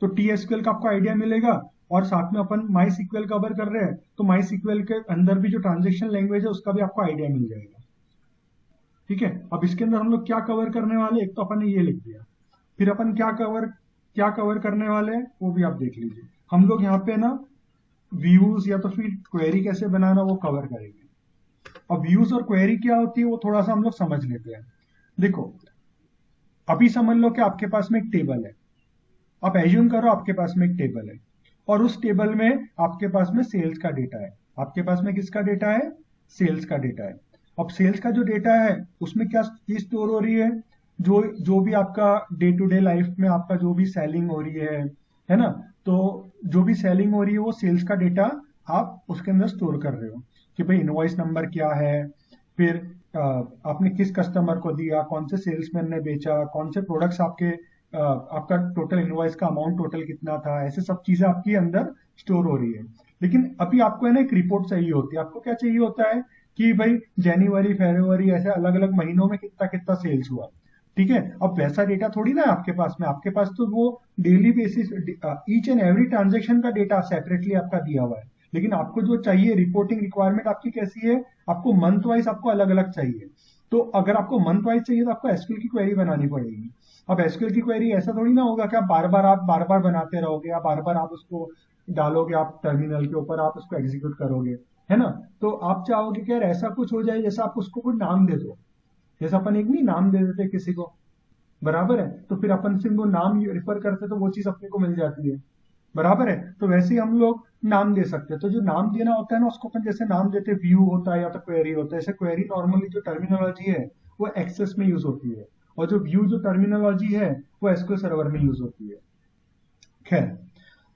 तो टी एसक्यूएल का आपको आइडिया मिलेगा, और साथ में अपन माई सीक्वल कवर कर रहे हैं, तो माई सीक्वल के अंदर भी जो ट्रांजेक्शन लैंग्वेज है उसका भी आपको आइडिया मिल जाएगा। ठीक है, अब इसके अंदर हम लोग क्या कवर करने वाले, एक तो अपन ने ये लिख दिया, फिर अपन क्या कवर करने वाले हैं वो भी आप देख लीजिए। हम लोग यहाँ पे ना व्यूज या तो फिर क्वेरी कैसे बनाना वो कवर करेंगे। अब व्यूज और क्वेरी क्या होती है वो थोड़ा सा हम लोग समझ लेते हैं। देखो, अभी समझ लो कि आपके पास में एक टेबल है, आप एज्यूम करो आपके पास में एक टेबल है और उस टेबल में आपके पास में सेल्स का डेटा है। आपके पास में किसका डेटा है, सेल्स का डेटा है। अब सेल्स का जो डेटा है उसमें क्या चीज स्टोर हो रही है, जो जो भी आपका डे टू डे लाइफ में आपका जो भी सेलिंग हो रही है ना, तो जो भी सेलिंग हो रही है वो सेल्स का डेटा आप उसके अंदर स्टोर कर रहे हो कि भाई इनवॉइस नंबर क्या है, फिर आपने किस कस्टमर को दिया, कौन से सेल्समैन ने बेचा, कौन से प्रोडक्ट्स आपका टोटल इनवॉइस का अमाउंट टोटल कितना था, ऐसे सब चीजें आपके अंदर स्टोर हो रही है। लेकिन अभी आपको है ना एक रिपोर्ट चाहिए होती है। आपको क्या चाहिए होता है कि भाई जनवरी फरवरी ऐसे अलग अलग महीनों में कितना कितना सेल्स हुआ। ठीक है, अब वैसा डेटा थोड़ी ना है आपके पास में, आपके पास तो वो daily basis each and every transaction का डेटा सेपरेटली आपका दिया हुआ है। लेकिन आपको जो चाहिए रिपोर्टिंग रिक्वायरमेंट आपकी कैसी है, आपको मंथ वाइज आपको अलग अलग चाहिए। तो अगर आपको मंथ वाइज चाहिए तो आपको एसक्यूएल की क्वेरी बनानी पड़ेगी। अब एसक्यूएल की क्वेरी ऐसा थोड़ी ना होगा कि आप बार बार बनाते रहोगे या बार बार आप उसको डालोगे आप टर्मिनल के ऊपर, आप उसको एग्जीक्यूट करोगे, है ना। तो आप चाहोगे कि यार ऐसा कुछ हो जाए जैसा आप उसको कोई नाम दे दो, जैसा अपन एक नहीं नाम दे देते किसी को, बराबर है, तो फिर अपन से वो नाम रिफर करते तो वो चीज अपने को मिल जाती है, बराबर है। तो वैसे ही हम लोग नाम दे सकते हैं। तो जो नाम देना होता है ना उसको अपन जैसे नाम देते हैं व्यू होता है या तो क्वेरी होता है। ऐसे क्वेरी नॉर्मली जो टर्मिनोलॉजी है वो एक्सेस में यूज होती है और जो व्यू जो टर्मिनोलॉजी है वो एसक्यूएल सर्वर में यूज होती है। खैर,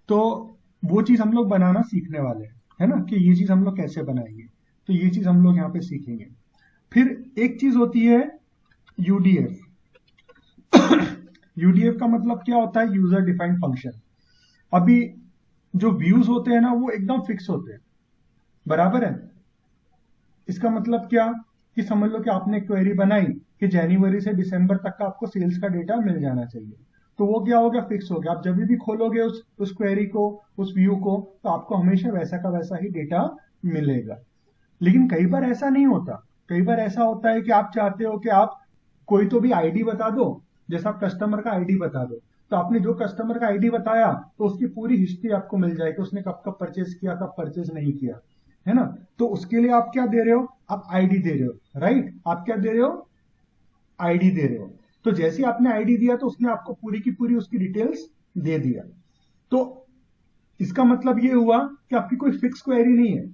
तो वो चीज हम लोग बनाना सीखने वाले हैं, है ना, कि ये चीज हम लोग कैसे बनाएंगे। तो ये चीज हम लोग यहाँ पे सीखेंगे। फिर एक चीज होती है यूडीएफ। यूडीएफ का मतलब क्या होता है, यूजर डिफाइंड फंक्शन। अभी जो व्यूज होते हैं ना वो एकदम फिक्स होते हैं, बराबर है। इसका मतलब क्या, कि समझ लो कि आपने क्वेरी बनाई कि जनवरी से दिसंबर तक का आपको सेल्स का डेटा मिल जाना चाहिए, तो वो क्या हो गया, फिक्स हो गया। आप जब भी खोलोगे उस क्वेरी को, उस व्यू को, तो आपको हमेशा वैसा का वैसा ही डेटा मिलेगा। लेकिन कई बार ऐसा नहीं होता। कई बार ऐसा होता है कि आप चाहते हो कि आप कोई तो भी आईडी बता दो, जैसा आप कस्टमर का आईडी बता दो, तो आपने जो कस्टमर का आईडी बताया तो उसकी पूरी हिस्ट्री आपको मिल जाए कि उसने कब कब परचेज किया, कब परचेज नहीं किया, है ना। तो उसके लिए आप क्या दे रहे हो, आप आईडी दे रहे हो, राइट। आप क्या दे रहे हो, आईडी दे रहे हो। तो जैसे आपने आईडी दिया तो उसने आपको पूरी की पूरी उसकी डिटेल्स दे दिया। तो इसका मतलब ये हुआ कि आपकी कोई फिक्स क्वेरी नहीं है,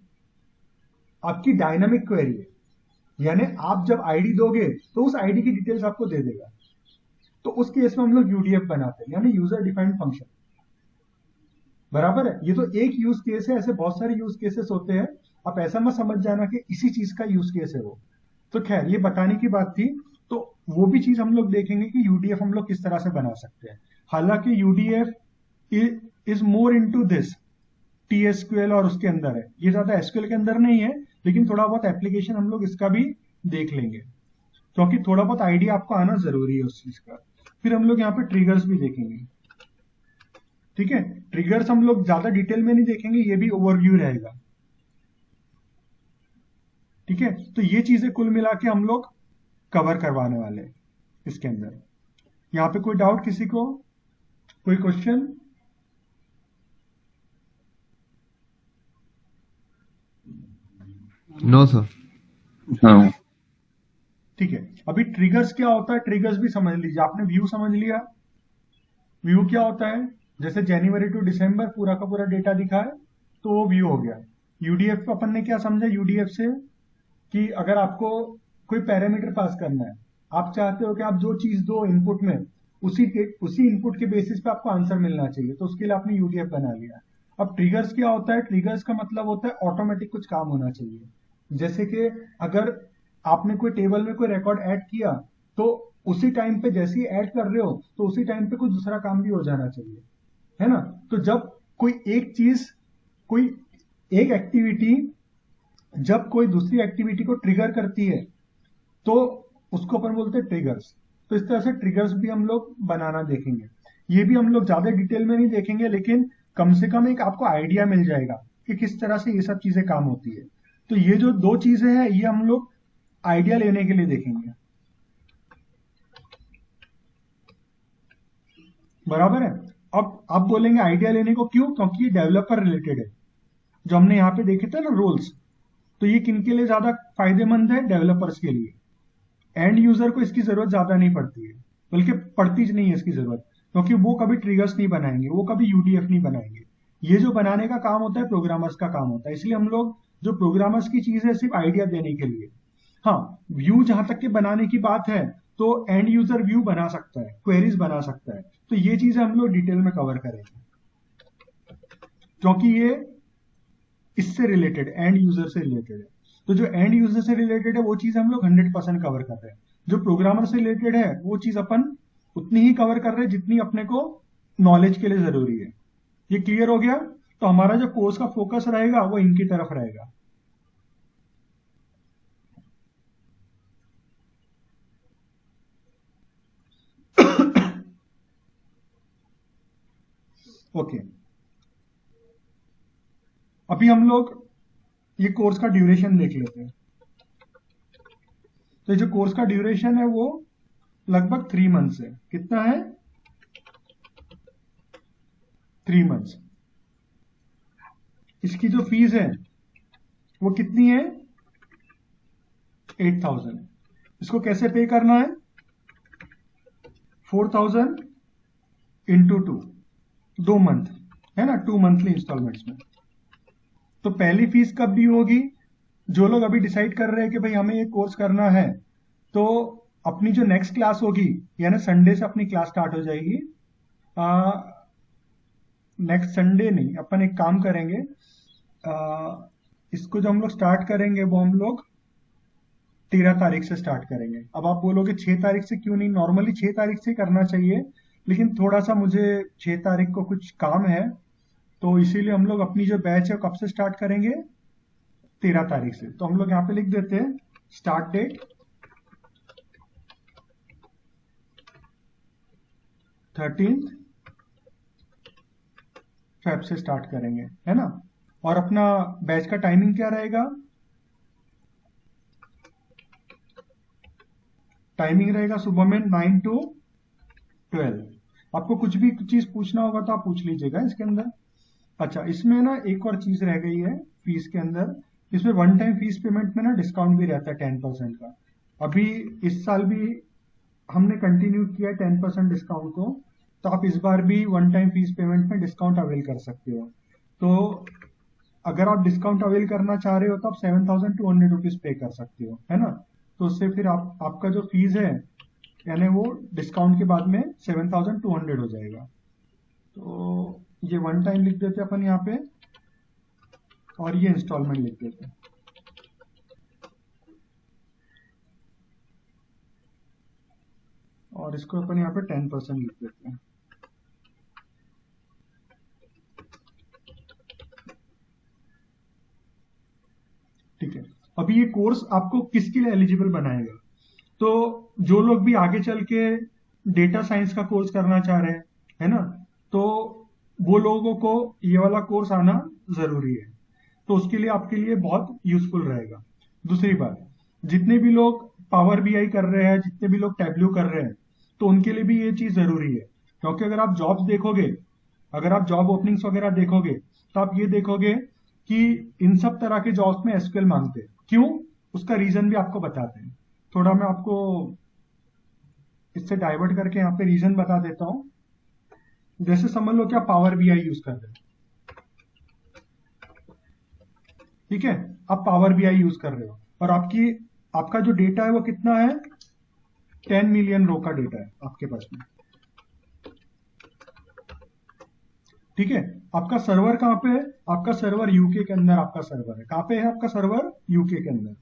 आपकी डायनामिक क्वेरी है। यानी आप जब आईडी दोगे तो उस आईडी की डिटेल्स आपको दे देगा। तो उस केस में हम लोग यूडीएफ बनाते हैं, यानी यूजर डिफाइंड फंक्शन, बराबर है। ये तो एक यूज केस है, ऐसे बहुत सारे यूज केसेस होते हैं। आप ऐसा मत समझ जाना कि इसी चीज का यूज केस है वो। तो खैर ये बताने की बात थी। तो वो भी चीज हम लोग देखेंगे कि यूडीएफ हम लोग किस तरह से बना सकते हैं। हालांकि UDF is more into this TSQL और उसके अंदर है, ये ज्यादा एसक्यूएल के अंदर नहीं है, लेकिन थोड़ा बहुत एप्लीकेशन हम लोग इसका भी देख लेंगे, क्योंकि थोड़ा बहुत आइडिया आपको आना जरूरी है उस चीज का। फिर हम लोग यहाँ पे ट्रिगर्स भी देखेंगे, ठीक है। ट्रिगर्स हम लोग ज्यादा डिटेल में नहीं देखेंगे, ये भी ओवरव्यू रहेगा, ठीक है। तो ये चीजें कुल मिला के हम लोग कवर करवाने वाले हैं इसके अंदर। यहाँ पे कोई डाउट किसी को, कोई क्वेश्चन? No sir. हाँ, ठीक है, अभी ट्रिगर्स क्या होता है, ट्रिगर्स भी समझ लीजिए। आपने व्यू समझ लिया, व्यू क्या होता है, जैसे जनवरी टू दिसंबर पूरा का पूरा डेटा दिखा है तो वो व्यू हो गया। यूडीएफ अपन ने क्या समझा यूडीएफ से, कि अगर आपको कोई पैरामीटर पास करना है, आप चाहते हो कि आप जो चीज दो इनपुट में उसी इनपुट के बेसिस पे आपको आंसर मिलना चाहिए, तो उसके लिए आपने यूडीएफ बना लिया। अब ट्रिगर्स क्या होता है, ट्रिगर्स का मतलब होता है ऑटोमेटिक कुछ काम होना चाहिए। जैसे कि अगर आपने कोई टेबल में कोई रिकॉर्ड ऐड किया तो उसी टाइम पे जैसे ही ऐड कर रहे हो तो उसी टाइम पे कुछ दूसरा काम भी हो जाना चाहिए, है ना। तो जब कोई एक एक्टिविटी जब कोई दूसरी एक्टिविटी को ट्रिगर करती है तो उसको अपन बोलते हैं ट्रिगर्स। तो इस तरह से ट्रिगर्स भी हम लोग बनाना देखेंगे। ये भी हम लोग ज्यादा डिटेल में नहीं देखेंगे, लेकिन कम से कम एक आपको आइडिया मिल जाएगा कि किस तरह से ये सब चीजें काम होती है। तो ये जो दो चीजें हैं ये हम लोग आइडिया लेने के लिए देखेंगे, बराबर है। अब आप बोलेंगे आइडिया लेने को क्यों, क्योंकि ये डेवलपर रिलेटेड है। जो हमने यहाँ पे देखे थे ना रोल्स, तो ये किन के लिए ज्यादा फायदेमंद है, डेवलपर्स के लिए। एंड यूजर को इसकी जरूरत ज्यादा नहीं पड़ती है, बल्कि पड़ती नहीं है इसकी जरूरत, क्योंकि वो कभी ट्रिगर्स नहीं बनाएंगे, वो कभी यूडीएफ नहीं बनाएंगे। ये जो बनाने का काम होता है प्रोग्रामर्स का काम होता है। इसलिए हम लोग जो प्रोग्रामर्स की चीज है सिर्फ आइडिया देने के लिए। हाँ, व्यू जहां तक के बनाने की बात है तो एंड यूजर व्यू बना सकता है, क्वेरीज बना सकता है। तो ये चीजें हम लोग डिटेल में कवर करेंगे, क्योंकि ये इससे रिलेटेड, एंड यूजर से रिलेटेड है। तो जो एंड यूजर से रिलेटेड है वो चीज हम लोग 100% कवर कर रहे हैं। जो प्रोग्रामर से रिलेटेड है वो चीज अपन उतनी ही कवर कर रहे हैं जितनी अपने को नॉलेज के लिए जरूरी है। ये क्लियर हो गया? तो हमारा जो कोर्स का फोकस रहेगा वो इनकी तरफ रहेगा। ओके, अभी हम लोग ये कोर्स का ड्यूरेशन देख लेते हैं। तो ये जो कोर्स का ड्यूरेशन है वो लगभग 3 मंथ्स है। कितना है? 3 मंथ्स। इसकी जो फीस है वो कितनी है? 8,000। इसको कैसे पे करना है? 4,000 इंटू 2, 2 मंथ है ना, 2 मंथली इंस्टॉलमेंट्स में। तो पहली फीस कब दी होगी? जो लोग अभी डिसाइड कर रहे हैं कि भाई हमें ये कोर्स करना है, तो अपनी जो नेक्स्ट क्लास होगी, यानी संडे से अपनी क्लास स्टार्ट हो जाएगी। नेक्स्ट संडे नहीं, अपन एक काम करेंगे, इसको जो हम लोग स्टार्ट करेंगे वो हम लोग 13 तारीख से स्टार्ट करेंगे। अब आप बोलोगे 6 तारीख से क्यों नहीं? नॉर्मली 6 तारीख से करना चाहिए, लेकिन थोड़ा सा मुझे 6 तारीख को कुछ काम है, तो इसीलिए हम लोग अपनी जो बैच है कब से स्टार्ट करेंगे? 13 तारीख से। तो हम लोग यहाँ पे लिख देते हैं स्टार्ट डेट 13 फेब से स्टार्ट करेंगे, है ना। और अपना बैच का टाइमिंग क्या रहेगा? टाइमिंग रहेगा सुबह में 9 to 12। आपको कुछ भी चीज पूछना होगा तो आप पूछ लीजिएगा इसके अंदर। अच्छा, इसमें ना एक और चीज रह गई है फीस के अंदर। इसमें वन टाइम फीस पेमेंट में ना डिस्काउंट भी रहता है 10% का। अभी इस साल भी हमने कंटिन्यू किया है 10% डिस्काउंट को, तो आप इस बार भी वन टाइम फीस पेमेंट में डिस्काउंट अवेल कर सकते हो। तो अगर आप डिस्काउंट अवेल करना चाह रहे हो तो आप 7,200 रुपीज पे कर सकते हो, है ना। तो उससे फिर आपका जो फीस है यानी वो डिस्काउंट के बाद में 7,200 हो जाएगा। तो ये वन टाइम लिख देते अपन यहाँ पे, और ये इंस्टॉलमेंट लिख देते हैं। और इसको अपन यहाँ पे 10% लिख देते हैं। ठीक है, अभी ये कोर्स आपको किसके लिए एलिजिबल बनाएगा? तो जो लोग भी आगे चल के डेटा साइंस का कोर्स करना चाह रहे हैं, है ना, तो वो लोगों को ये वाला कोर्स आना जरूरी है। तो उसके लिए आपके लिए बहुत यूजफुल रहेगा। दूसरी बात, जितने भी लोग पावर बीआई कर रहे हैं, जितने भी लोग टैब्ल्यू कर रहे हैं, तो उनके लिए भी ये चीज जरूरी है। क्योंकि अगर आप जॉब्स देखोगे, अगर आप जॉब ओपनिंग्स वगैरह देखोगे, तो आप ये देखोगे कि इन सब तरह के जॉब्स में एसक्यूएल मांगते हैं। क्यों? उसका रीजन भी आपको बताते हैं। थोड़ा मैं आपको इससे डाइवर्ट करके यहाँ पे रीजन बता देता हूं। जैसे समझ लो कि आप पावर बीआई यूज कर रहे हो, ठीक है, आप पावर बीआई यूज कर रहे हो और आपका जो डेटा है वो कितना है? 10 मिलियन रो का डेटा है आपके पास में, ठीक है। आपका सर्वर कहां पे है? आपका सर्वर यूके के अंदर आपका सर्वर है। कहां पे है आपका सर्वर? यूके के अंदर।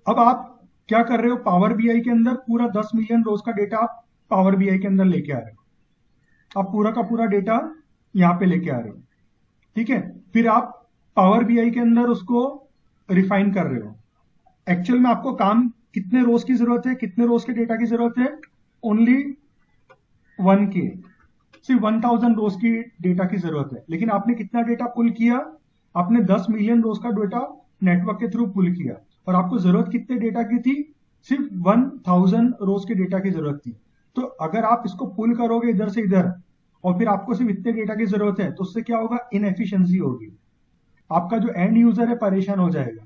अब आप क्या कर रहे हो? पावर बीआई के अंदर पूरा 10 मिलियन रोज का डेटा आप पावर बीआई के अंदर लेके आ रहे हो। आप पूरा का पूरा डेटा यहां पे लेके आ रहे हो, ठीक है। फिर आप पावर बीआई के अंदर उसको रिफाइन कर रहे हो। एक्चुअल में आपको काम कितने रोज की जरूरत है? कितने रोज के डेटा की जरूरत है? ओनली 1K, सिर्फ 1000 रोज की डेटा की जरूरत है। लेकिन आपने कितना डेटा पुल किया? आपने 10 मिलियन रोज का डेटा नेटवर्क के थ्रू पुल किया। और आपको जरूरत कितने डेटा की थी? सिर्फ 1000 रोज के डेटा की जरूरत थी। तो अगर आप इसको पुल करोगे इधर से इधर और फिर आपको सिर्फ इतने डेटा की जरूरत है, तो उससे क्या होगा, इनएफिशिएंसी होगी। आपका जो एंड यूजर है परेशान हो जाएगा,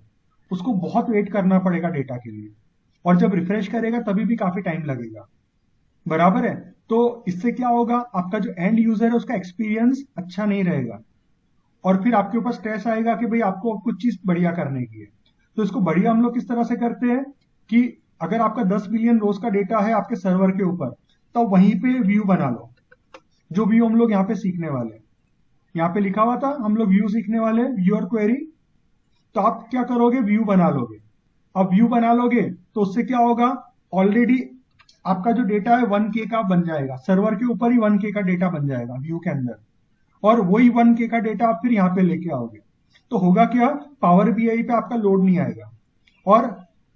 उसको बहुत वेट करना पड़ेगा डेटा के लिए, और जब रिफ्रेश करेगा तभी भी काफी टाइम लगेगा। बराबर है। तो इससे क्या होगा, आपका जो एंड यूजर है उसका एक्सपीरियंस अच्छा नहीं रहेगा, और फिर आपके ऊपर स्ट्रेस आएगा कि भाई आपको कुछ चीज बढ़िया करने की है। तो इसको बढ़िया हम लोग किस तरह से करते हैं कि अगर आपका 10 बिलियन रोज का डेटा है आपके सर्वर के ऊपर, तो वहीं पे व्यू बना लो, जो व्यू हम लोग यहाँ पे सीखने वाले हैं। यहाँ पे लिखा हुआ था हम लोग व्यू सीखने वाले हैं, व्यू और क्वेरी। तो आप क्या करोगे, व्यू बना लोगे। अब व्यू बना लोगे तो उससे क्या होगा, ऑलरेडी आपका जो डेटा है 1K का बन जाएगा, सर्वर के ऊपर ही 1K का डेटा बन जाएगा व्यू के अंदर, और वही 1K का डेटा आप फिर यहाँ पे लेके आओगे। तो होगा क्या, पावर बीआई पे आपका लोड नहीं आएगा, और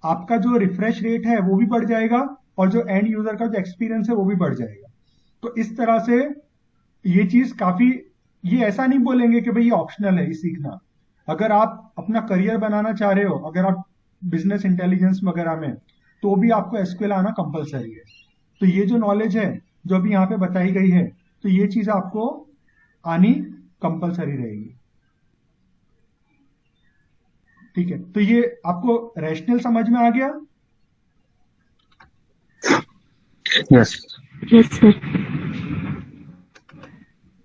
आपका जो रिफ्रेश रेट है वो भी बढ़ जाएगा, और जो एंड यूजर का जो एक्सपीरियंस है वो भी बढ़ जाएगा। तो इस तरह से ये चीज काफी, ये ऐसा नहीं बोलेंगे कि भाई ये ऑप्शनल है ये सीखना। अगर आप अपना करियर बनाना चाह रहे हो, अगर आप बिजनेस इंटेलिजेंस वगैरह में, तो भी आपको एसक्यूएल आना कंपलसरी है। तो ये जो नॉलेज है जो अभी यहाँ पे बताई गई है, तो ये चीज आपको आनी कंपलसरी रहेगी। ठीक है, तो ये आपको रैशनल समझ में आ गया? Yes yes sir.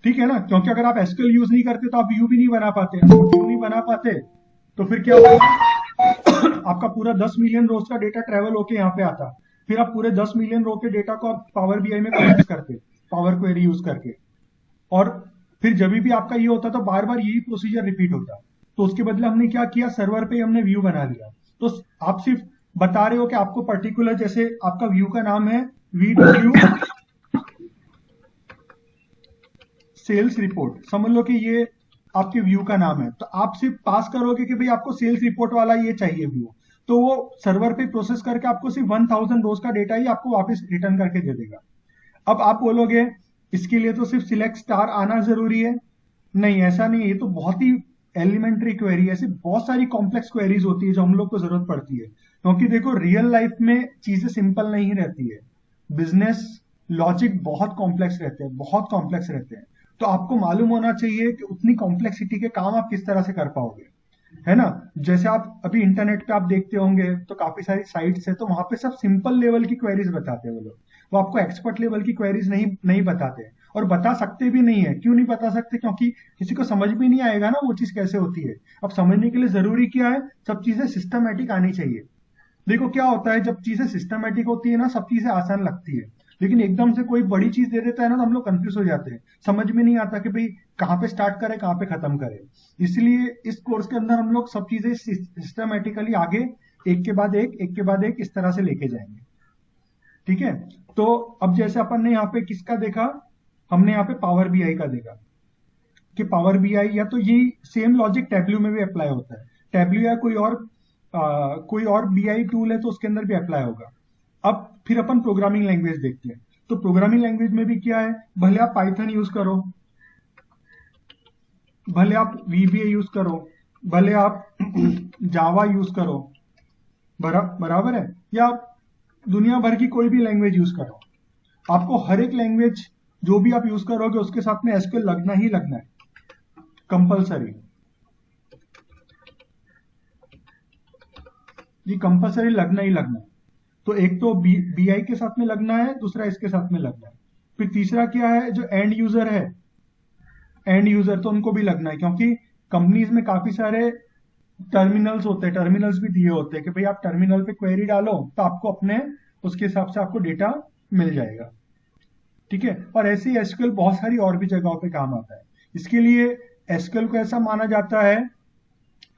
ठीक है ना, क्योंकि अगर आप एसक्यूएल यूज नहीं करते तो आप व्यू भी नहीं बना पाते। अगर व्यू नहीं बना पाते तो फिर क्या होगा, आपका पूरा 10 मिलियन रोज का डेटा ट्रेवल होके यहाँ पे आता, फिर आप पूरे 10 मिलियन रो के डेटा को आप पावर बीआई में कनेक्ट करते पावर क्वेरी यूज करके, और फिर जब भी आपका ये होता तो बार बार यही प्रोसीजर रिपीट होता। तो उसके बदले हमने क्या किया, सर्वर पे हमने व्यू बना दिया। तो आप सिर्फ बता रहे हो कि आपको पर्टिकुलर, जैसे आपका व्यू का नाम है VW सेल्स रिपोर्ट, समझ लो कि ये आपके व्यू का नाम है। तो आप सिर्फ पास करोगे कि भाई आपको सेल्स रिपोर्ट वाला ये चाहिए व्यू, तो वो सर्वर पे प्रोसेस करके आपको सिर्फ 1000 रोज का डेटा ही आपको वापस रिटर्न करके दे देगा। अब आप बोलोगे इसके लिए तो सिर्फ सिलेक्ट स्टार आना जरूरी है। नहीं, ऐसा नहीं है, ये तो बहुत ही एलिमेंट्री क्वेरी है। ऐसी बहुत सारी कॉम्प्लेक्स क्वेरीज होती है जो हम लोग को जरूरत पड़ती है, क्योंकि देखो रियल लाइफ में चीजें सिंपल नहीं रहती है, बिजनेस लॉजिक बहुत कॉम्प्लेक्स रहते हैं, बहुत कॉम्प्लेक्स रहते हैं। तो आपको मालूम होना चाहिए कि उतनी कॉम्प्लेक्सिटी के काम आप किस तरह से कर पाओगे, है ना। जैसे आप अभी इंटरनेट पे आप देखते होंगे तो काफी सारी साइट्स है, तो वहां पे सब सिंपल लेवल की क्वेरीज बताते हैं वो लोग, वो आपको एक्सपर्ट लेवल की क्वेरीज नहीं बताते, और बता सकते भी नहीं है। क्यों नहीं बता सकते, क्योंकि किसी को समझ भी नहीं आएगा ना वो चीज कैसे होती है। अब समझने के लिए जरूरी क्या है, सब चीजें सिस्टमेटिक आनी चाहिए। देखो क्या होता है, जब चीजें सिस्टमेटिक होती है ना, सब चीजें आसान लगती है, लेकिन एकदम से कोई बड़ी चीज दे देता है ना, तो हम लोग कंफ्यूज हो जाते हैं, समझ में नहीं आता कि भाई कहाँ पे स्टार्ट करें कहाँ पे खत्म करें। इसलिए इस कोर्स के अंदर हम लोग सब चीजें सिस्टमेटिकली आगे एक के बाद एक इस तरह से लेके जाएंगे। ठीक है, तो अब जैसे अपन ने यहाँ पे किसका देखा, हमने यहाँ पे पावर बीआई का देखा कि पावर बीआई या तो ये सेम लॉजिक टैब्ल्यू में भी अप्लाई होता है, टैब्ल्यू या कोई और बीआई टूल है तो उसके अंदर भी अप्लाई होगा। अब फिर अपन प्रोग्रामिंग लैंग्वेज देखते हैं। तो प्रोग्रामिंग लैंग्वेज में भी क्या है, भले आप पाइथन यूज करो, भले आप वीबीए यूज करो, भले आप जावा यूज करो, बराबर है, या दुनिया भर की कोई भी लैंग्वेज यूज करो, आपको हर एक लैंग्वेज जो भी आप यूज करोगे उसके साथ में एसक्यूएल लगना ही लगना है, कंपलसरी। ये कंपलसरी लगना ही लगना है। तो एक तो बीआई के साथ में लगना है, दूसरा इसके साथ में लगना है, फिर तीसरा क्या है, जो एंड यूजर है, एंड यूजर तो उनको भी लगना है, क्योंकि कंपनीज में काफी सारे टर्मिनल्स होते हैं, टर्मिनल्स भी दिए होते हैं कि भाई आप टर्मिनल पे क्वेरी डालो तो आपको अपने उसके हिसाब से आपको डेटा मिल जाएगा। ठीक है, और ऐसे ही एसक्यूएल बहुत सारी और भी जगहों पे काम आता है। इसके लिए एसक्यूएल को ऐसा माना जाता है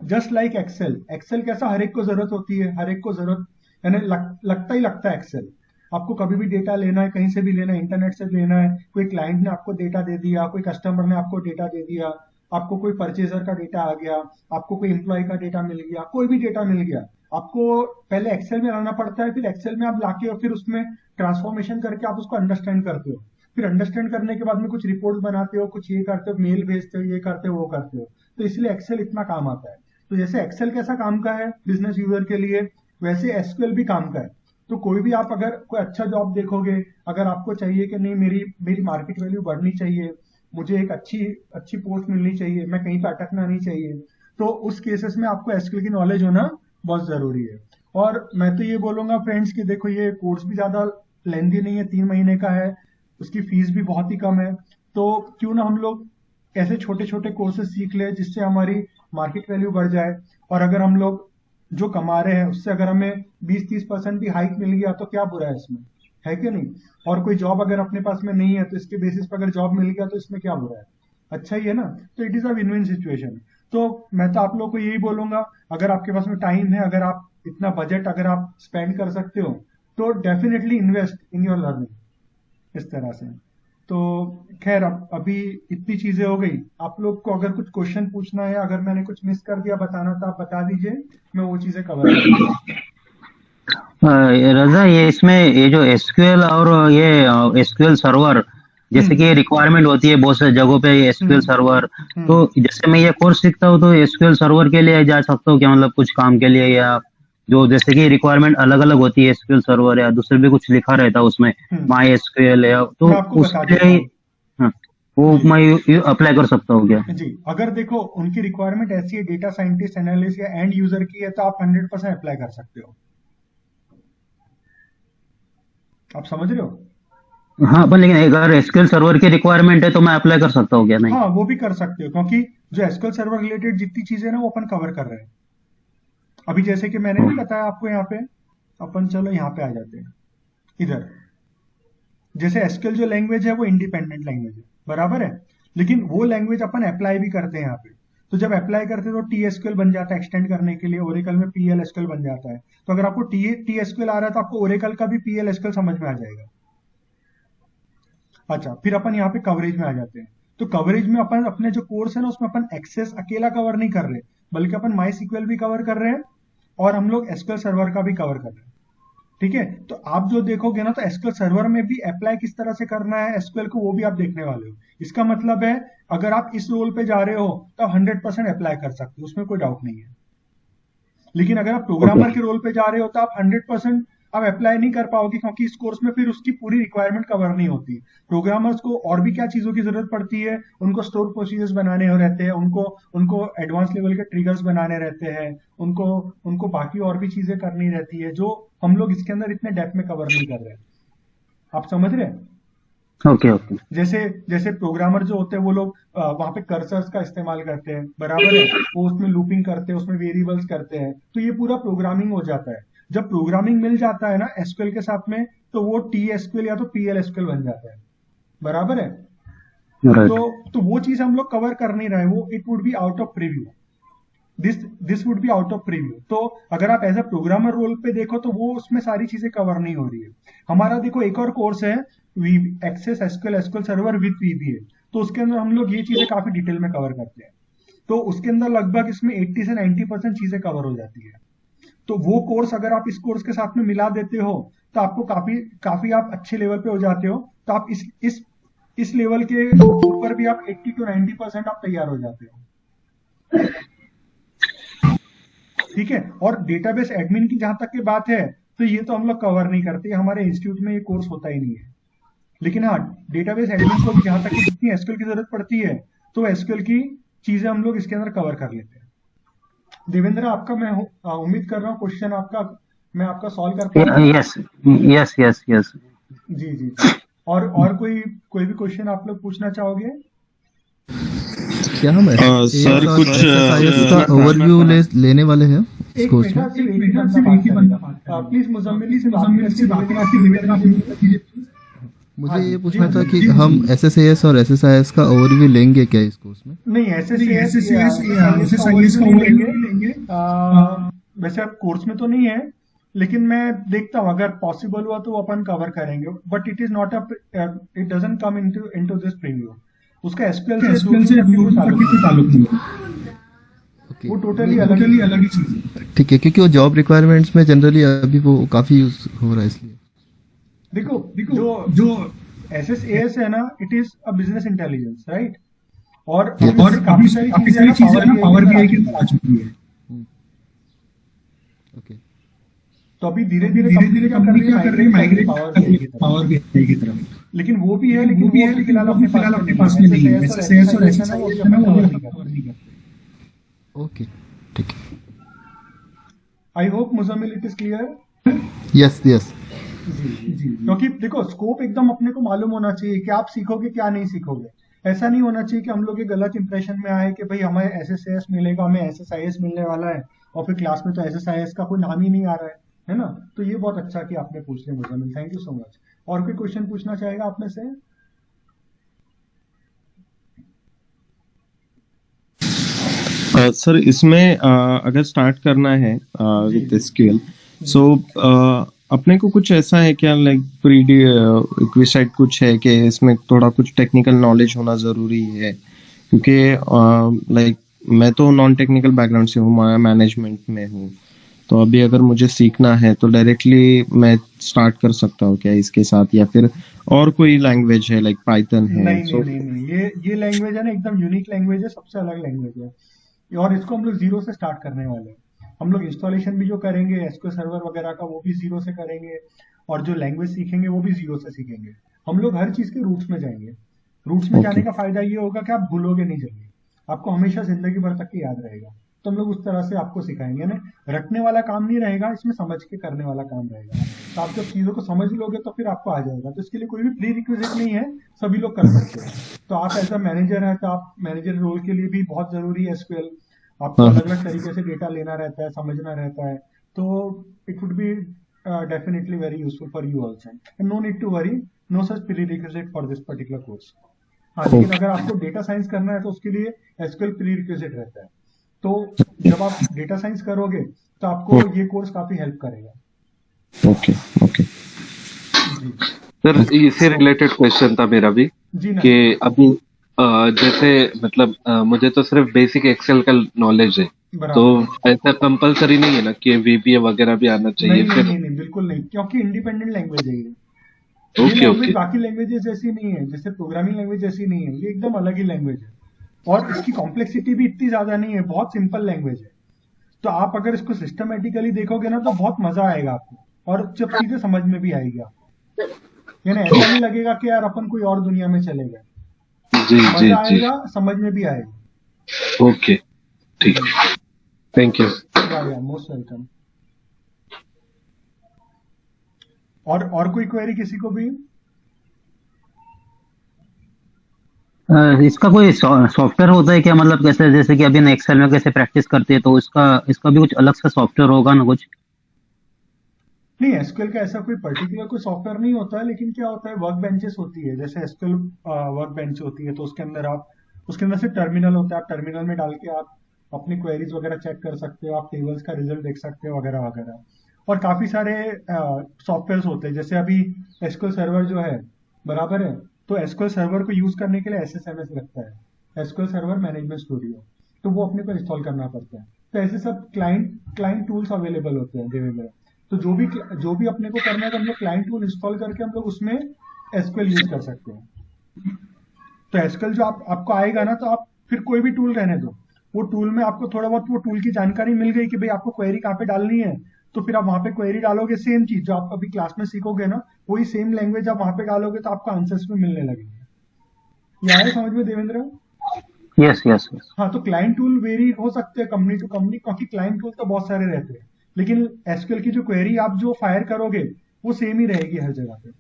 जस्ट लाइक एक्सेल। एक्सेल कैसा, हर एक को जरूरत होती है, हर एक को जरूरत यानी लगता ही लगता है एक्सेल। आपको कभी भी डेटा लेना है, कहीं से भी लेना है, इंटरनेट से लेना है, कोई क्लाइंट ने आपको डेटा दे दिया, कोई कस्टमर ने आपको डेटा दे दिया, आपको कोई परचेजर का डेटा आ गया, आपको कोई एम्प्लॉय का डेटा मिल गया, कोई भी डेटा मिल गया, आपको पहले एक्सेल में लाना पड़ता है, फिर एक्सेल में आप लाके और फिर उसमें ट्रांसफॉर्मेशन करके आप उसको अंडरस्टैंड करते हो, फिर अंडरस्टैंड करने के बाद में कुछ रिपोर्ट बनाते हो, कुछ ये करते हो, मेल भेजते हो, ये करते हो, वो करते हो। तो इसलिए एक्सेल इतना काम आता है। तो जैसे एक्सेल कैसा काम का है बिजनेस यूजर के लिए, वैसे एसक्यूएल भी काम का है। तो कोई भी आप अगर कोई अच्छा जॉब देखोगे, अगर आपको चाहिए कि नहीं मेरी मेरी मार्केट वैल्यू बढ़नी चाहिए, मुझे एक अच्छी अच्छी पोस्ट मिलनी चाहिए, मैं कहीं पे अटकना नहीं चाहिए, तो उस केसेस में आपको एसक्यूएल की नॉलेज होना बहुत जरूरी है। और मैं तो ये बोलूंगा फ्रेंड्स कि देखो ये कोर्स भी ज्यादा लेंदी नहीं है, 3 महीने का है, उसकी फीस भी बहुत ही कम है। तो क्यों ना हम लोग ऐसे छोटे छोटे कोर्सेज सीख ले जिससे हमारी मार्केट वैल्यू बढ़ जाए। और अगर हम लोग जो कमा रहे हैं उससे अगर हमें 20-30% भी हाइक मिल गया तो क्या बुरा है इसमें, है कि नहीं। और कोई जॉब अगर अपने पास में नहीं है तो इसके बेसिस पर अगर जॉब मिल गया तो इसमें क्या बुरा है, अच्छा ही है ना। तो it is a win win situation. तो मैं तो आप लोगों को यही बोलूंगा, अगर आपके पास में टाइम है, अगर आप इतना बजट अगर आप स्पेंड कर सकते हो तो definitely invest in your learning, इस तरह से। तो खैर अब अभी इतनी चीजें हो गई, आप लोग को अगर कुछ क्वेश्चन पूछना है, अगर मैंने कुछ मिस कर दिया बताना तो आप बता दीजिए, मैं वो चीजें कवर कर दूंगा। रजा, ये इसमें ये जो एसक्यूएल और ये एसक्यूएल सर्वर, जैसे कि रिक्वायरमेंट होती है बहुत से जगहों पे एसक्यूएल सर्वर, तो जैसे मैं ये कोर्स सीखता हूँ तो एसक्यूएल सर्वर के लिए जा सकता हूँ क्या, मतलब कुछ काम के लिए, या जो जैसे कि रिक्वायरमेंट अलग अलग होती है एसक्यूएल सर्वर या दूसरे भी कुछ लिखा रहता है उसमें माई एसक्यूएल या, तो मैं आपको बता उसके देता लिए हूँ। हाँ, वो मैं अप्लाई कर सकता हूँ क्या? जी, अगर देखो उनकी रिक्वायरमेंट ऐसी है डेटा साइंटिस्ट, एनालिस्ट या एंड यूजर की है तो आप 100% अप्लाई कर सकते हो। आप समझ रहे हो। हाँ, पर लेकिन अगर एसक्यूएल सर्वर की रिक्वायरमेंट है तो मैं अप्लाई कर सकता हूँ क्या? नहीं? हाँ वो भी कर सकते हो, क्योंकि जो एसक्यूएल सर्वर रिलेटेड जितनी चीजें ना वो अपन कवर कर रहे हैं। अभी जैसे कि मैंने नहीं बताया आपको, यहाँ पे अपन चलो यहाँ पे आ जाते हैं इधर। जैसे एसक्यूएल जो लैंग्वेज है वो इंडिपेंडेंट लैंग्वेज है, बराबर है, लेकिन वो लैंग्वेज अपन अप्लाई भी करते हैं यहाँ पे। तो जब अप्लाई करते हैं तो टी एसक्यूएल बन जाता है एक्सटेंड करने के लिए, ओरेकल में पीएल एसक्यूएल बन जाता है। तो अगर आपको टी एसक्यूएल आ रहा है तो आपको ओरेकल का भी पीएल एसक्यूएल समझ में आ जाएगा। अच्छा, फिर अपन यहाँ पे कवरेज में आ जाते हैं। तो कवरेज में अपन अपने जो कोर्स है ना उसमें अपन एक्सेस अकेला कवर नहीं कर रहे, बल्कि अपन माई सीक्वल भी कवर कर रहे हैं और हम लोग एसक्यूएल सर्वर का भी कवर कर रहे हैं। ठीक है, तो आप जो देखोगे ना तो एसक्यूएल सर्वर में भी अप्लाई किस तरह से करना है एसक्यूएल को, वो भी आप देखने वाले हो। इसका मतलब है अगर आप इस रोल पे जा रहे हो तो आप 100% अप्लाई कर सकते हो, उसमें कोई डाउट नहीं है। लेकिन अगर आप प्रोग्रामर के रोल पे जा रहे हो तो आप 100% आप अप्लाई नहीं कर पाओगे, क्योंकि इस कोर्स में फिर उसकी पूरी रिक्वायरमेंट कवर नहीं होती। प्रोग्रामर्स को और भी क्या चीजों की जरूरत पड़ती है, उनको स्टोर प्रोसीजर्स बनाने हो रहते हैं, उनको उनको एडवांस लेवल के ट्रिगर्स बनाने रहते हैं, उनको उनको बाकी और भी चीजें करनी रहती है जो हम लोग इसके अंदर इतने डेप्थ में कवर नहीं कर रहे। आप समझ रहे हैं। Okay okay. जैसे जैसे प्रोग्रामर जो होते हैं वो लोग वहां पे कर्सर्स का इस्तेमाल करते हैं, बराबर है, वो उसमें लूपिंग करते हैं, उसमें वेरिएबल्स करते हैं, तो ये पूरा प्रोग्रामिंग हो जाता है। जब प्रोग्रामिंग मिल जाता है ना एसक्यूएल के साथ में तो वो टी एसक्यूएल या तो पीएल एसक्यूएल बन जाता है, बराबर है। तो वो चीज हम लोग कवर कर नहीं रहे, वो it would be out of preview, this would be out of preview. तो अगर आप एज अ प्रोग्रामर रोल पे देखो तो वो उसमें सारी चीजें कवर नहीं हो रही है। हमारा देखो एक और कोर्स है Access SQL SQL server with VBA, तो उसके अंदर हम लोग ये चीजें काफी डिटेल में कवर करते हैं। तो उसके अंदर लगभग इसमें 80 से 90% चीजें कवर हो जाती है। तो वो कोर्स अगर आप इस कोर्स के साथ में मिला देते हो तो आपको काफी काफी आप अच्छे लेवल पे हो जाते हो। तो आप इस लेवल के ऊपर भी आप 80 to 90% आप तैयार हो जाते हो। ठीक है, और डेटाबेस एडमिन की जहां तक की बात है तो ये तो हम लोग कवर नहीं करते, हमारे इंस्टीट्यूट में ये कोर्स होता ही नहीं है। लेकिन हाँ, डेटाबेस एडमिन को भी जहां तक जितनी एसक्यूएल की जरूरत पड़ती है तो एसक्यूएल की चीजें हम लोग इसके अंदर कवर कर लेते हैं। देवेंद्र, आपका मैं उम्मीद कर रहा हूँ क्वेश्चन आपका मैं आपका सॉल्व कर पाऊंगा। Yes yes yes yes. जी जी जी। और कोई भी क्वेश्चन आप लोग पूछना चाहोगे? क्या हम सर कुछ एसएसआईएस का ओवरव्यू लेने वाले हैं इस एक कोर्स में? प्लीज मुजम्मिल से बात। मुझे ये पूछना था कि हम एसएसआईएस और एसएसआईएस का ओवरव्यू लेंगे क्या इस कोर्स में? नहीं, एसएसआईएस का ओवरव्यू लेंगे। वैसे अब कोर्स में तो नहीं है, लेकिन मैं देखता हूँ अगर पॉसिबल हुआ तो अपन कवर करेंगे, but it is not it doesn't come into this preview. उसका एसक्यूएल से कोई ताल्लुक नहीं है, वो टोटली अलग ही चीज है। ठीक है, क्योंकि वो जॉब रिक्वायरमेंट्स में जनरली अभी वो काफी यूज हो रहा है इसलिए। देखो जो एसएसएएस है ना, it is a business intelligence, right. और काफी सारी चीजें पावर बीआई के अंदर आ चुकी है। ओके। तो अभी धीरे धीरे कंपनी क्या कर रही है, माइग्रेट पावर भी की तरफ। लेकिन वो भी है, लेकिन वो अभी फिलहाल अपने पास में नहीं है। SSIS और SSIS है ना, वो अभी कवर नहीं करते। ओके, ठीक है। I hope Muzammil it is clear. Yes yes. जी, क्योंकि देखो स्कोप एकदम अपने को मालूम होना चाहिए कि आप सीखोगे क्या नहीं सीखोगे। ऐसा नहीं होना चाहिए कि हम लोग ये गलत इंप्रेशन में आए कि भाई हमें SSIS मिलेगा, हमें SSIS मिलने वाला है, और फिर क्लास में तो SSIS का कोई नाम ही नहीं आ रहा है ना। तो ये बहुत अच्छा कि आपने पूछ लिया Muzammil, thank you so much. और कोई क्वेश्चन पूछना चाहेगा आप में से? सर इसमें अगर स्टार्ट करना है विद एसक्यूएल, सो अपने को कुछ ऐसा है क्या, लाइक प्री रिक्विजिट कुछ है कि इसमें थोड़ा कुछ टेक्निकल नॉलेज होना जरूरी है? क्योंकि लाइक मैं तो नॉन टेक्निकल बैकग्राउंड से हूँ, मैं मैनेजमेंट में हूँ, तो अभी अगर मुझे सीखना है तो डायरेक्टली मैं स्टार्ट कर सकता हूँ क्या इसके साथ, या फिर और कोई लैंग्वेज है लाइक पाइथन है? नहीं, ये लैंग्वेज है ना, एकदम यूनिक लैंग्वेज है, सबसे अलग लैंग्वेज है, और इसको हम लोग जीरो से स्टार्ट करने वाले हैं। हम लोग इंस्टॉलेशन भी जो करेंगे एसक्यूएल सर्वर वगैरह का, वो भी जीरो से करेंगे, और जो लैंग्वेज सीखेंगे वो भी जीरो से सीखेंगे। हम लोग हर चीज के रूट्स में जाएंगे। रूट्स में जाने का फायदा ये होगा कि आप भूलोगे नहीं जल्दी, आपको हमेशा जिंदगी भर तक के याद रहेगा। तो हम लोग उस तरह से आपको सिखाएंगे ना, रटने वाला काम नहीं रहेगा इसमें, समझ के करने वाला काम रहेगा। तो आप जब चीजों को समझ लोगे तो फिर आपको आ जाएगा। तो इसके लिए कोई भी प्री रिक्विजिट नहीं है, सभी लोग कर सकते हैं। तो आप एज अ मैनेजर है, तो आप मैनेजर रोल के लिए भी बहुत जरूरी है एसक्यूएल। आपको अलग अलग तरीके से डेटा लेना रहता है, समझना रहता है, तो it would be definitely very useful for you also, and no need to worry, no such prerequisite for this particular course. हाँ, लेकिन अगर आपको डेटा साइंस करना है तो उसके लिए एसक्यूएल प्री रिक्विजिट रहता है। तो जब आप डेटा साइंस करोगे तो आपको ये कोर्स काफी हेल्प करेगा। Okay okay. जी सर इसी रिलेटेड क्वेश्चन था मेरा भी, जी ना। कि अभी जैसे मतलब मुझे तो सिर्फ बेसिक एक्सेल का नॉलेज है, तो बराबर। ऐसा कंपलसरी नहीं है ना कि VBA वगैरह भी आना चाहिए? नहीं, बिल्कुल नहीं, क्योंकि इंडिपेंडेंट लैंग्वेज है ये। ये ओके लैंग्वेज ओके। बाकी लैंग्वेजेस जैसी नहीं है, जैसे प्रोग्रामिंग लैंग्वेज जैसी नहीं है, ये एकदम अलग ही लैंग्वेज है, और इसकी कॉम्प्लेक्सिटी भी इतनी ज्यादा नहीं है, बहुत सिंपल लैंग्वेज है। तो आप अगर इसको सिस्टमेटिकली देखोगे ना तो बहुत मजा आएगा आपको, और जब चीजें समझ में भी आएगी आपको, यानी ऐसा नहीं लगेगा कि यार अपन कोई और दुनिया में चले गए। जी जी मजा जी। आएगा, समझ में भी आएगा। ओके ठीक, थैंक यू। या मोस्ट वेलकम। और कोई क्वेरी किसी को भी? इसका कोई सॉफ्टवेयर होता है क्या, मतलब कैसे, जैसे कि अभी एक्सेल में कैसे प्रैक्टिस करते हैं, तो इसका भी कुछ अलग सा सॉफ्टवेयर होगा ना कुछ? नहीं, एसक्यूएल का ऐसा कोई पर्टिकुलर कोई सॉफ्टवेयर नहीं होता है, लेकिन क्या होता है, वर्क बेंचेस होती है, जैसे एसक्यूएल वर्क बेंच होती है, तो उसके अंदर से टर्मिनल होता है, आप टर्मिनल में डाल के आप अपनी क्वेरीज वगैरह चेक कर सकते हो, आप टेबल्स का रिजल्ट देख सकते हो वगैरह वगैरह। और काफी सारे सॉफ्टवेयर होते हैं, जैसे अभी एसक्यूएल सर्वर जो है, बराबर है, तो एसक्यूएल सर्वर को यूज करने के लिए SSMS लगता है, एसक्यूएल सर्वर मैनेजमेंट स्टूडियो, तो वो अपने को इंस्टॉल करना पड़ता है। तो ऐसे सब क्लाइंट टूल्स अवेलेबल होते हैं धीरे धीरे। तो जो भी अपने को करना है, तो हम लोग क्लाइंट टूल इंस्टॉल करके हम लोग उसमें एसक्यूएल यूज कर सकते हैं। तो एसक्यूएल जो आपको आएगा ना, तो आप फिर कोई भी टूल रहने दो, वो टूल में आपको थोड़ा बहुत वो टूल की जानकारी मिल गई कि भाई आपको क्वेरी कहाँ पे डालनी है, तो फिर आप वहां पे क्वेरी डालोगे, सेम चीज जो आप अभी क्लास में सीखोगे ना, वही सेम लैंग्वेज आप वहां पे डालोगे, तो आपको आंसर्स भी मिलने लगेंगे। ये आए समझ में देवेंद्र? Yes yes yes. हाँ, तो क्लाइंट टूल वेरी हो सकते हैं कंपनी टू कंपनी, क्योंकि क्लाइंट टूल तो बहुत सारे रहते हैं, लेकिन एसक्यूएल की जो क्वेरी आप जो फायर करोगे वो सेम ही रहेगी हर जगह पे।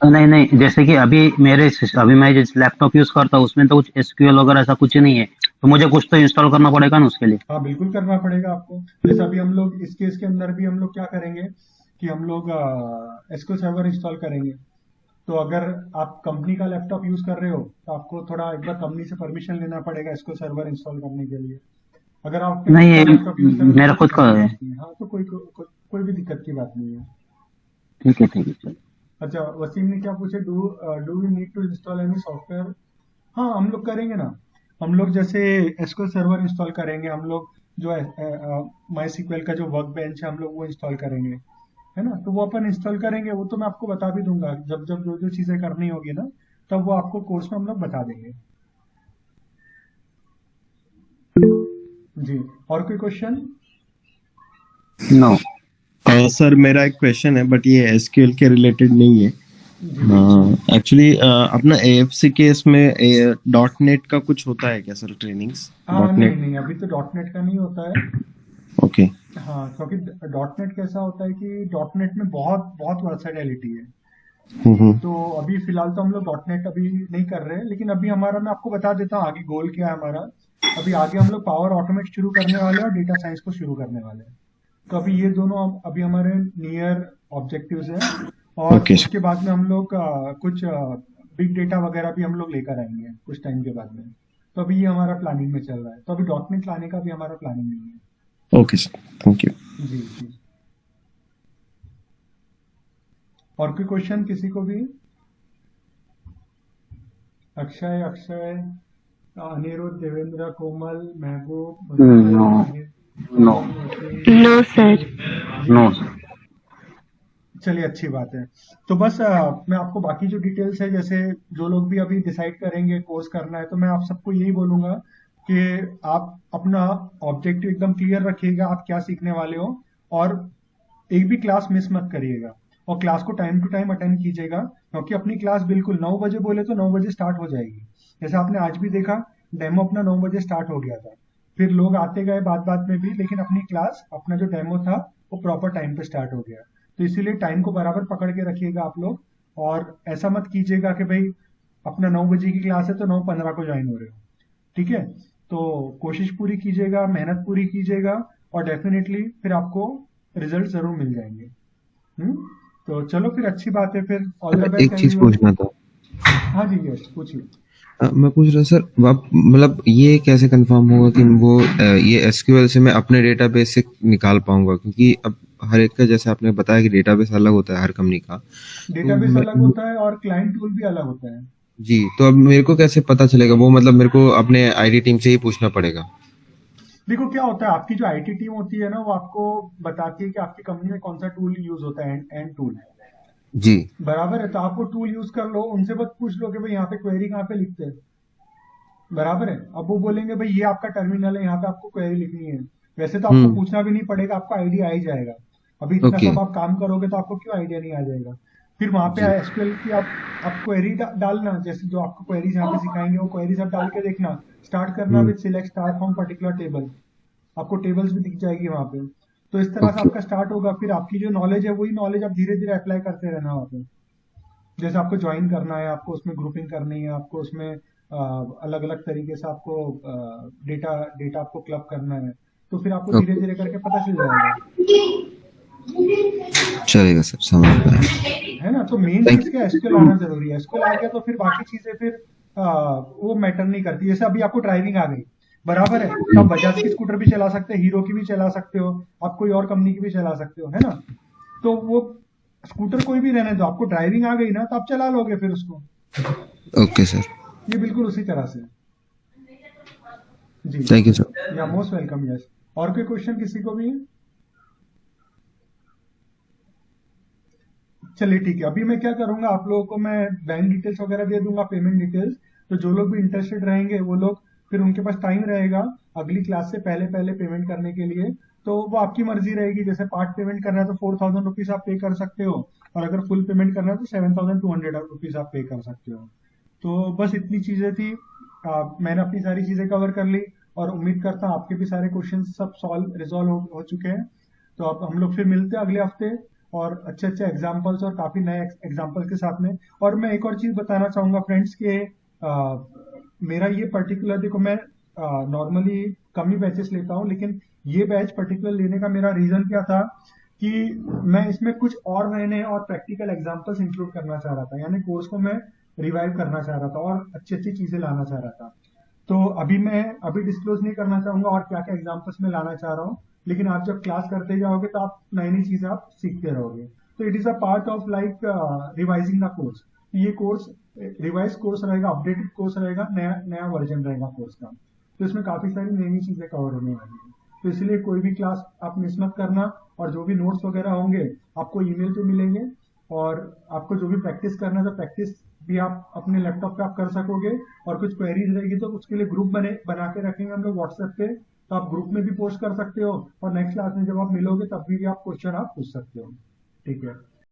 नहीं, जैसे कि अभी मैं जिस लैपटॉप यूज करता हूँ उसमें तो कुछ एसक्यूएल वगैरह ऐसा कुछ नहीं है, तो मुझे कुछ तो इंस्टॉल करना पड़ेगा ना उसके लिए? हाँ, बिल्कुल करना पड़ेगा आपको। जैसे अभी हम लोग इस केस के अंदर भी हम लोग क्या करेंगे कि हम लोग एसक्यूएल सर्वर इंस्टॉल करेंगे। तो अगर आप कंपनी का लैपटॉप यूज कर रहे हो, तो आपको थोड़ा एक बार कंपनी से परमिशन लेना पड़ेगा एसक्यूएल सर्वर इंस्टॉल करने के लिए। अगर आप अपने नहीं, खुद का लैपटॉप यूज कर रहे हो मेरा तो खुद का है। हाँ, तो कोई भी दिक्कत की बात नहीं है। ठीक है चलो। अच्छा, वसीम ने क्या पूछा, do we need to install any software? हाँ, हम लोग करेंगे ना। हम लोग जैसे एसक्यूएल सर्वर इंस्टॉल करेंगे, हम लोग जो MySQL का जो वर्क बेंच है हम लोग वो इंस्टॉल करेंगे, है ना। तो वो अपन इंस्टॉल करेंगे, वो तो मैं आपको बता भी दूंगा, जब जब जो जो चीजें करनी होगी ना, तब वो आपको कोर्स में हम लोग बता देंगे। जी, और कोई क्वेश्चन? नो। सर मेरा एक क्वेश्चन है बट ये एसक्यूएल के रिलेटेड नहीं है। एक्चुअली अपना एएफसी के इसमें डॉट नेट का कुछ होता है क्या सर, ट्रेनिंग्स डॉट नहीं नेट? नहीं, अभी तो डॉट नेट का नहीं होता है। ओके। हाँ, क्योंकि डॉट नेट कैसा होता है कि डॉट नेट में बहुत बहुत वर्सेटैलिटी है। तो अभी फिलहाल तो हम लोग डॉट नेट अभी नहीं कर रहे हैं, लेकिन अभी हमारा, मैं आपको बता देता हूँ आगे गोल क्या है हमारा। अभी आगे हम लोग पावर ऑटोमेट शुरू करने वाले हैं और डेटा साइंस को शुरू करने वाले हैं। तो अभी ये दोनों अभी हमारे नियर ऑब्जेक्टिव्स हैं। और ओके सर। उसके बाद में हम लोग कुछ बिग डेटा वगैरह भी हम लोग लेकर आएंगे कुछ टाइम के बाद में। तो अभी ये हमारा प्लानिंग में चल रहा है, तो अभी डॉट नेट लाने का भी हमारा प्लानिंग नहीं है। Okay sir, thank you. जी जी। और कोई क्वेश्चन किसी को भी? Akshay, Anirudh, Devendra, Komal, Mehboob, no no no sir. No. चलिए, अच्छी बात है। तो बस मैं आपको बाकी जो डिटेल्स है, जैसे जो लोग भी अभी डिसाइड करेंगे कोर्स करना है, तो मैं आप सबको यही बोलूंगा कि आप अपना ऑब्जेक्टिव एकदम क्लियर रखिएगा, आप क्या सीखने वाले हो। और एक भी क्लास मिस मत करिएगा, और क्लास को टाइम टू टाइम अटेंड कीजिएगा, क्योंकि अपनी क्लास बिल्कुल 9 बजे बोले तो 9 बजे स्टार्ट हो जाएगी। जैसे आपने आज भी देखा, डेमो अपना 9 बजे स्टार्ट हो गया था। फिर लोग आते गए बात बात में भी, लेकिन अपनी क्लास, अपना जो डेमो था वो प्रॉपर टाइम पे स्टार्ट हो गया। तो इसीलिए टाइम को बराबर पकड़ के रखिएगा आप लोग। और ऐसा मत कीजिएगा कि भाई अपना 9 बजे की क्लास है तो 9:15 को ज्वाइन हो रहे हो। ठीक है? तो कोशिश पूरी कीजिएगा, मेहनत पूरी कीजिएगा, और डेफिनेटली फिर आपको रिजल्ट जरूर मिल जाएंगे। तो चलो फिर, अच्छी बात है फिर। ऑल द बेस्ट एक चीज एवरीवन। पूछना था। हाँ जी, यस, पूछिए। मैं पूछ रहा सर, आप मतलब ये कैसे कंफर्म होगा कि वो ये एसक्यूएल से मैं अपने डेटाबेस से निकाल पाऊंगा? क्योंकि अब हर एक का, जैसे आपने बताया कि डेटाबेस अलग होता है हर कंपनी का, तो डेटाबेस अलग होता है और क्लाइंट टूल भी अलग होता है। जी, तो अब मेरे को कैसे पता चलेगा वो? मतलब मेरे को अपने आईटी टीम से ही पूछना पड़ेगा? देखो क्या होता है, आपकी जो आईटी टीम होती है ना, वो आपको बताती है कि आपकी कंपनी में कौन सा टूल यूज होता है, एंड टूल। जी। बराबर है, तो आप वो टूल यूज कर लो, उनसे बस पूछ लो कि भाई यहाँ पे क्वेरी कहाँ पे लिखते हैं। बराबर है, अब वो बोलेंगे भाई ये आपका टर्मिनल है, यहाँ पे आपको क्वेरी लिखनी है। वैसे तो आपको पूछना भी नहीं पड़ेगा, आपको आइडिया आ ही जाएगा। अभी इतना ओके। सब आप काम करोगे तो आपको क्यों आइडिया नहीं आ जाएगा? फिर वहां पे जी। एसक्यूएल की आप क्वेरी डालना, जैसे जो आपको क्वेरीज यहाँ पे सिखाएंगे वो क्वेरीज आप डाल के देखना। स्टार्ट करना with select star from particular table, आपको टेबल्स भी दिख जाएगी वहां पे। तो इस तरह से ओके। आपका स्टार्ट होगा। फिर आपकी जो नॉलेज है, वही नॉलेज आप धीरे धीरे अप्लाई करते रहना वहां पे। जैसे आपको ज्वाइन करना है, आपको उसमें ग्रुपिंग करनी है, आपको उसमें अलग अलग तरीके से आपको डेटा डेटा आपको क्लब करना है, तो फिर आपको धीरे धीरे करके पता चल जाएगा। चलेगा सर, समझ में आया। है ना? तो मेन Thank चीज क्या, एसक्यूएल आना जरूरी है। एसक्यूएल आ गया तो फिर बाकी चीजें फिर वो मैटर नहीं करती। जैसे अभी आपको ड्राइविंग आ गई, बराबर है, तो आप बजाज की स्कूटर भी चला सकते हैं, हीरो की भी चला सकते हो, आप कोई और कंपनी की भी चला सकते हो, है ना? तो वो स्कूटर कोई भी रहने दो, आपको ड्राइविंग आ गई ना, तो आप चला लोगे फिर उसको। ओके सर, ये बिल्कुल उसी तरह से। जी, थैंक यू सर। या मोस्ट वेलकम। यस। और कोई क्वेश्चन किसी को भी? चलिए ठीक है, अभी मैं क्या करूंगा, आप लोगों को मैं बैंक डिटेल्स वगैरह दे दूंगा, पेमेंट डिटेल्स। तो जो लोग भी इंटरेस्टेड रहेंगे वो लोग, फिर उनके पास टाइम रहेगा अगली क्लास से पहले पहले पेमेंट करने के लिए। तो वो आपकी मर्जी रहेगी, जैसे पार्ट पेमेंट करना है तो 4000 रुपीज आप पे कर सकते हो, और अगर फुल पेमेंट करना है तो 7200 रुपीज आप पे कर सकते हो। तो बस इतनी चीजें थी। मैंने अपनी सारी चीजें कवर कर ली, और उम्मीद करता हूँ आपके भी सारे क्वेश्चन सब रिजॉल्व हो चुके हैं। तो अब हम लोग फिर मिलते हैं अगले हफ्ते, और अच्छे अच्छे एग्जाम्पल्स और काफी नए एग्जाम्पल्स के साथ में। और मैं एक और चीज बताना चाहूंगा फ्रेंड्स के, मेरा ये पर्टिकुलर, देखो मैं नॉर्मली कम ही बैचेस लेता हूँ, लेकिन ये बैच पर्टिकुलर लेने का मेरा रीजन क्या था कि मैं इसमें कुछ और नए नए और प्रैक्टिकल एग्जाम्पल्स इंक्लूड करना चाह रहा था, यानी कोर्स को मैं रिवाइव करना चाह रहा था और अच्छी अच्छी चीजें लाना चाह रहा था। तो अभी डिस्क्लोज नहीं करना चाहूंगा और क्या क्या एग्जाम्पल्स में लाना चाह रहा हूँ, लेकिन आप जब क्लास करते जाओगे तो आप नई नई चीजें आप सीखते रहोगे। तो it is a part of like revising the course. ये कोर्स रिवाइज कोर्स रहेगा, अपडेटेड कोर्स रहेगा, नया नया वर्जन रहेगा कोर्स का। तो इसमें काफी सारी नई नई चीजें कवर होने वाली है। तो इसलिए कोई भी क्लास आप मिस मत करना, और जो भी नोट्स वगैरह होंगे आपको ईमेल पे मिलेंगे, और आपको जो भी प्रैक्टिस करना है तो प्रैक्टिस भी आप अपने लैपटॉप पे आप कर सकोगे। और कुछ क्वेरीज रहेगी तो उसके लिए ग्रुप बना के रखेंगे हम लोग व्हाट्सएप पे, तो आप ग्रुप में भी पोस्ट कर सकते हो और नेक्स्ट क्लास में जब आप मिलोगे तब भी आप क्वेश्चन आप पूछ सकते हो। ठीक है।